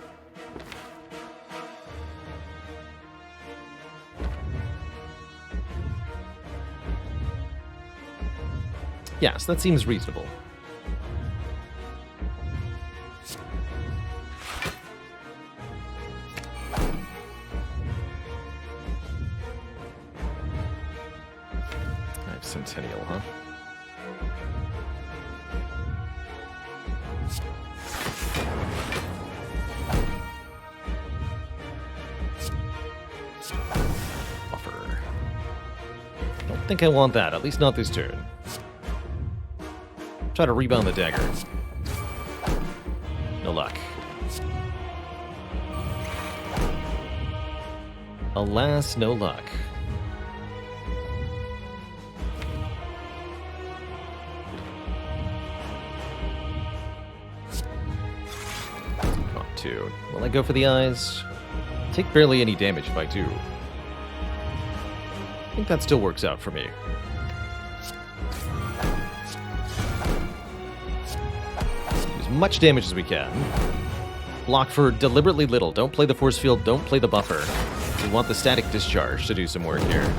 Yes, that seems reasonable. I have Centennial, huh? Buffer. Don't think I want that, at least not this turn. Try to rebound the dagger. No luck. Alas, no luck. Got 2. Will I go for the eyes? Take barely any damage if I do. I think that still works out for me. Much damage as we can. Block for deliberately little. Don't play the force field. Don't play the buffer. We want the Static Discharge to do some work here.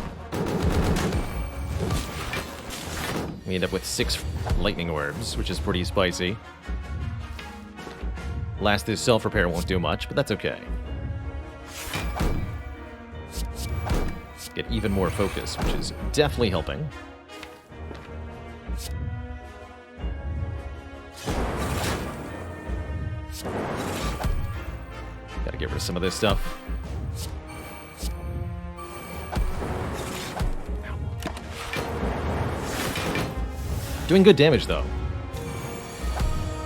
We end up with 6 Lightning Orbs, which is pretty spicy. Last is Self-Repair won't do much, but that's okay. Get even more focus, which is definitely helping. Gotta get rid of some of this stuff. Doing good damage, though.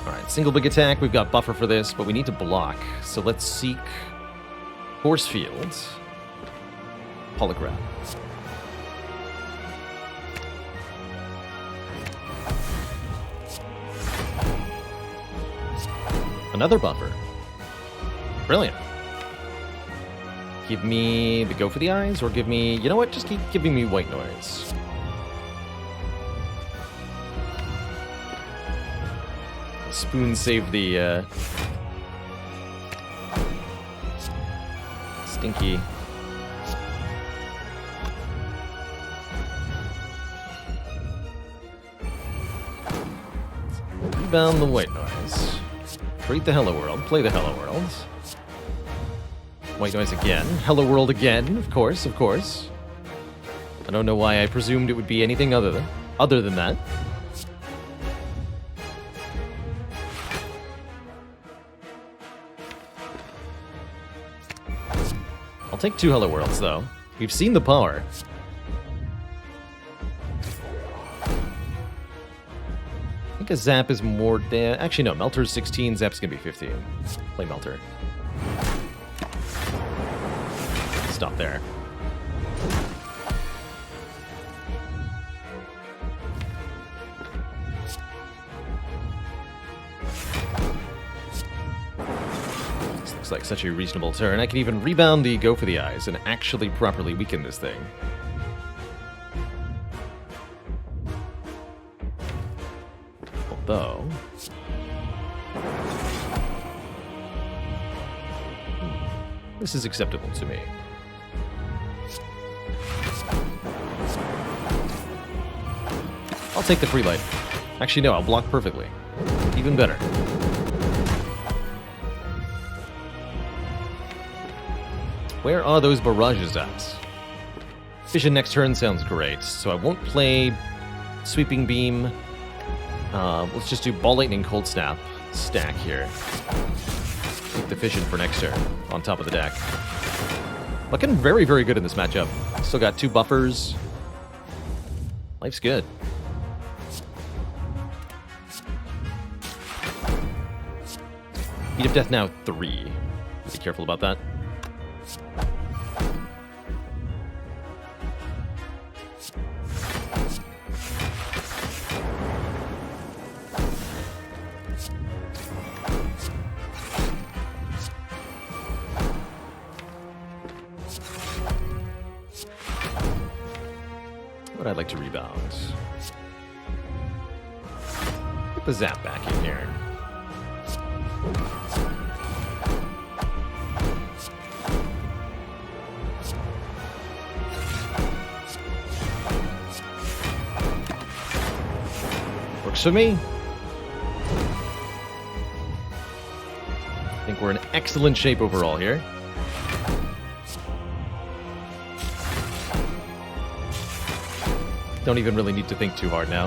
Alright, single big attack. We've got buffer for this, but we need to block. So let's seek Force Field. Hologram. Another buffer. Brilliant. Give me the go for the eyes, or give me... You know what? Just keep giving me white noise. Spoon saved the stinky. Rebound the white noise. Create the hello world. Play the hello world. White noise again. Hello world again. Of course, of course. I don't know why I presumed it would be anything other than that. I'll take 2 hello worlds though. We've seen the power. I think a zap is more actually no, Melter's 16, zap's gonna be 15. Play Melter. Stop there. This looks like such a reasonable turn. I can even rebound the Go for the Eyes and actually properly weaken this thing. Although... this is acceptable to me. I'll take the free light. Actually, no, I'll block perfectly. Even better. Where are those barrages at? Fission next turn sounds great, so I won't play Sweeping Beam. Let's just do Ball Lightning, Cold Snap, stack here. Keep the Fission for next turn, on top of the deck. Looking very, very good in this matchup. Still got 2 buffers. Life's good. Beat of Death now 3. Be careful about that. What I'd like to rebound. Get the zap back in here. Works for me. I think we're in excellent shape overall here. Don't even really need to think too hard now.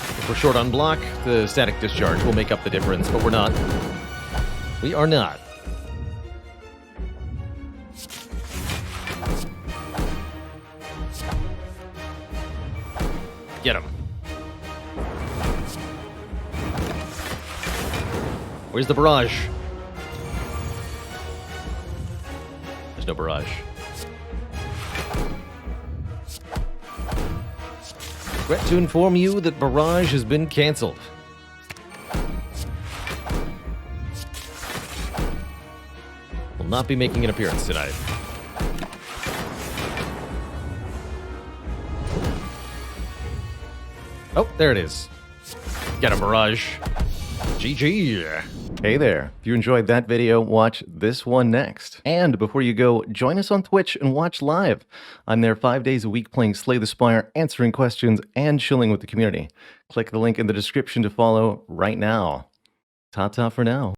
If we're short on block, the static discharge will make up the difference, but we're not. We are not. Get him. Where's the barrage? There's no barrage. Regret to inform you that barrage has been cancelled. Will not be making an appearance tonight. Oh, there it is. Get a barrage. GG. Hey there. If you enjoyed that video, watch this one next. And before you go, join us on Twitch and watch live. I'm there 5 days a week playing Slay the Spire, answering questions, and chilling with the community. Click the link in the description to follow right now. Ta-ta for now.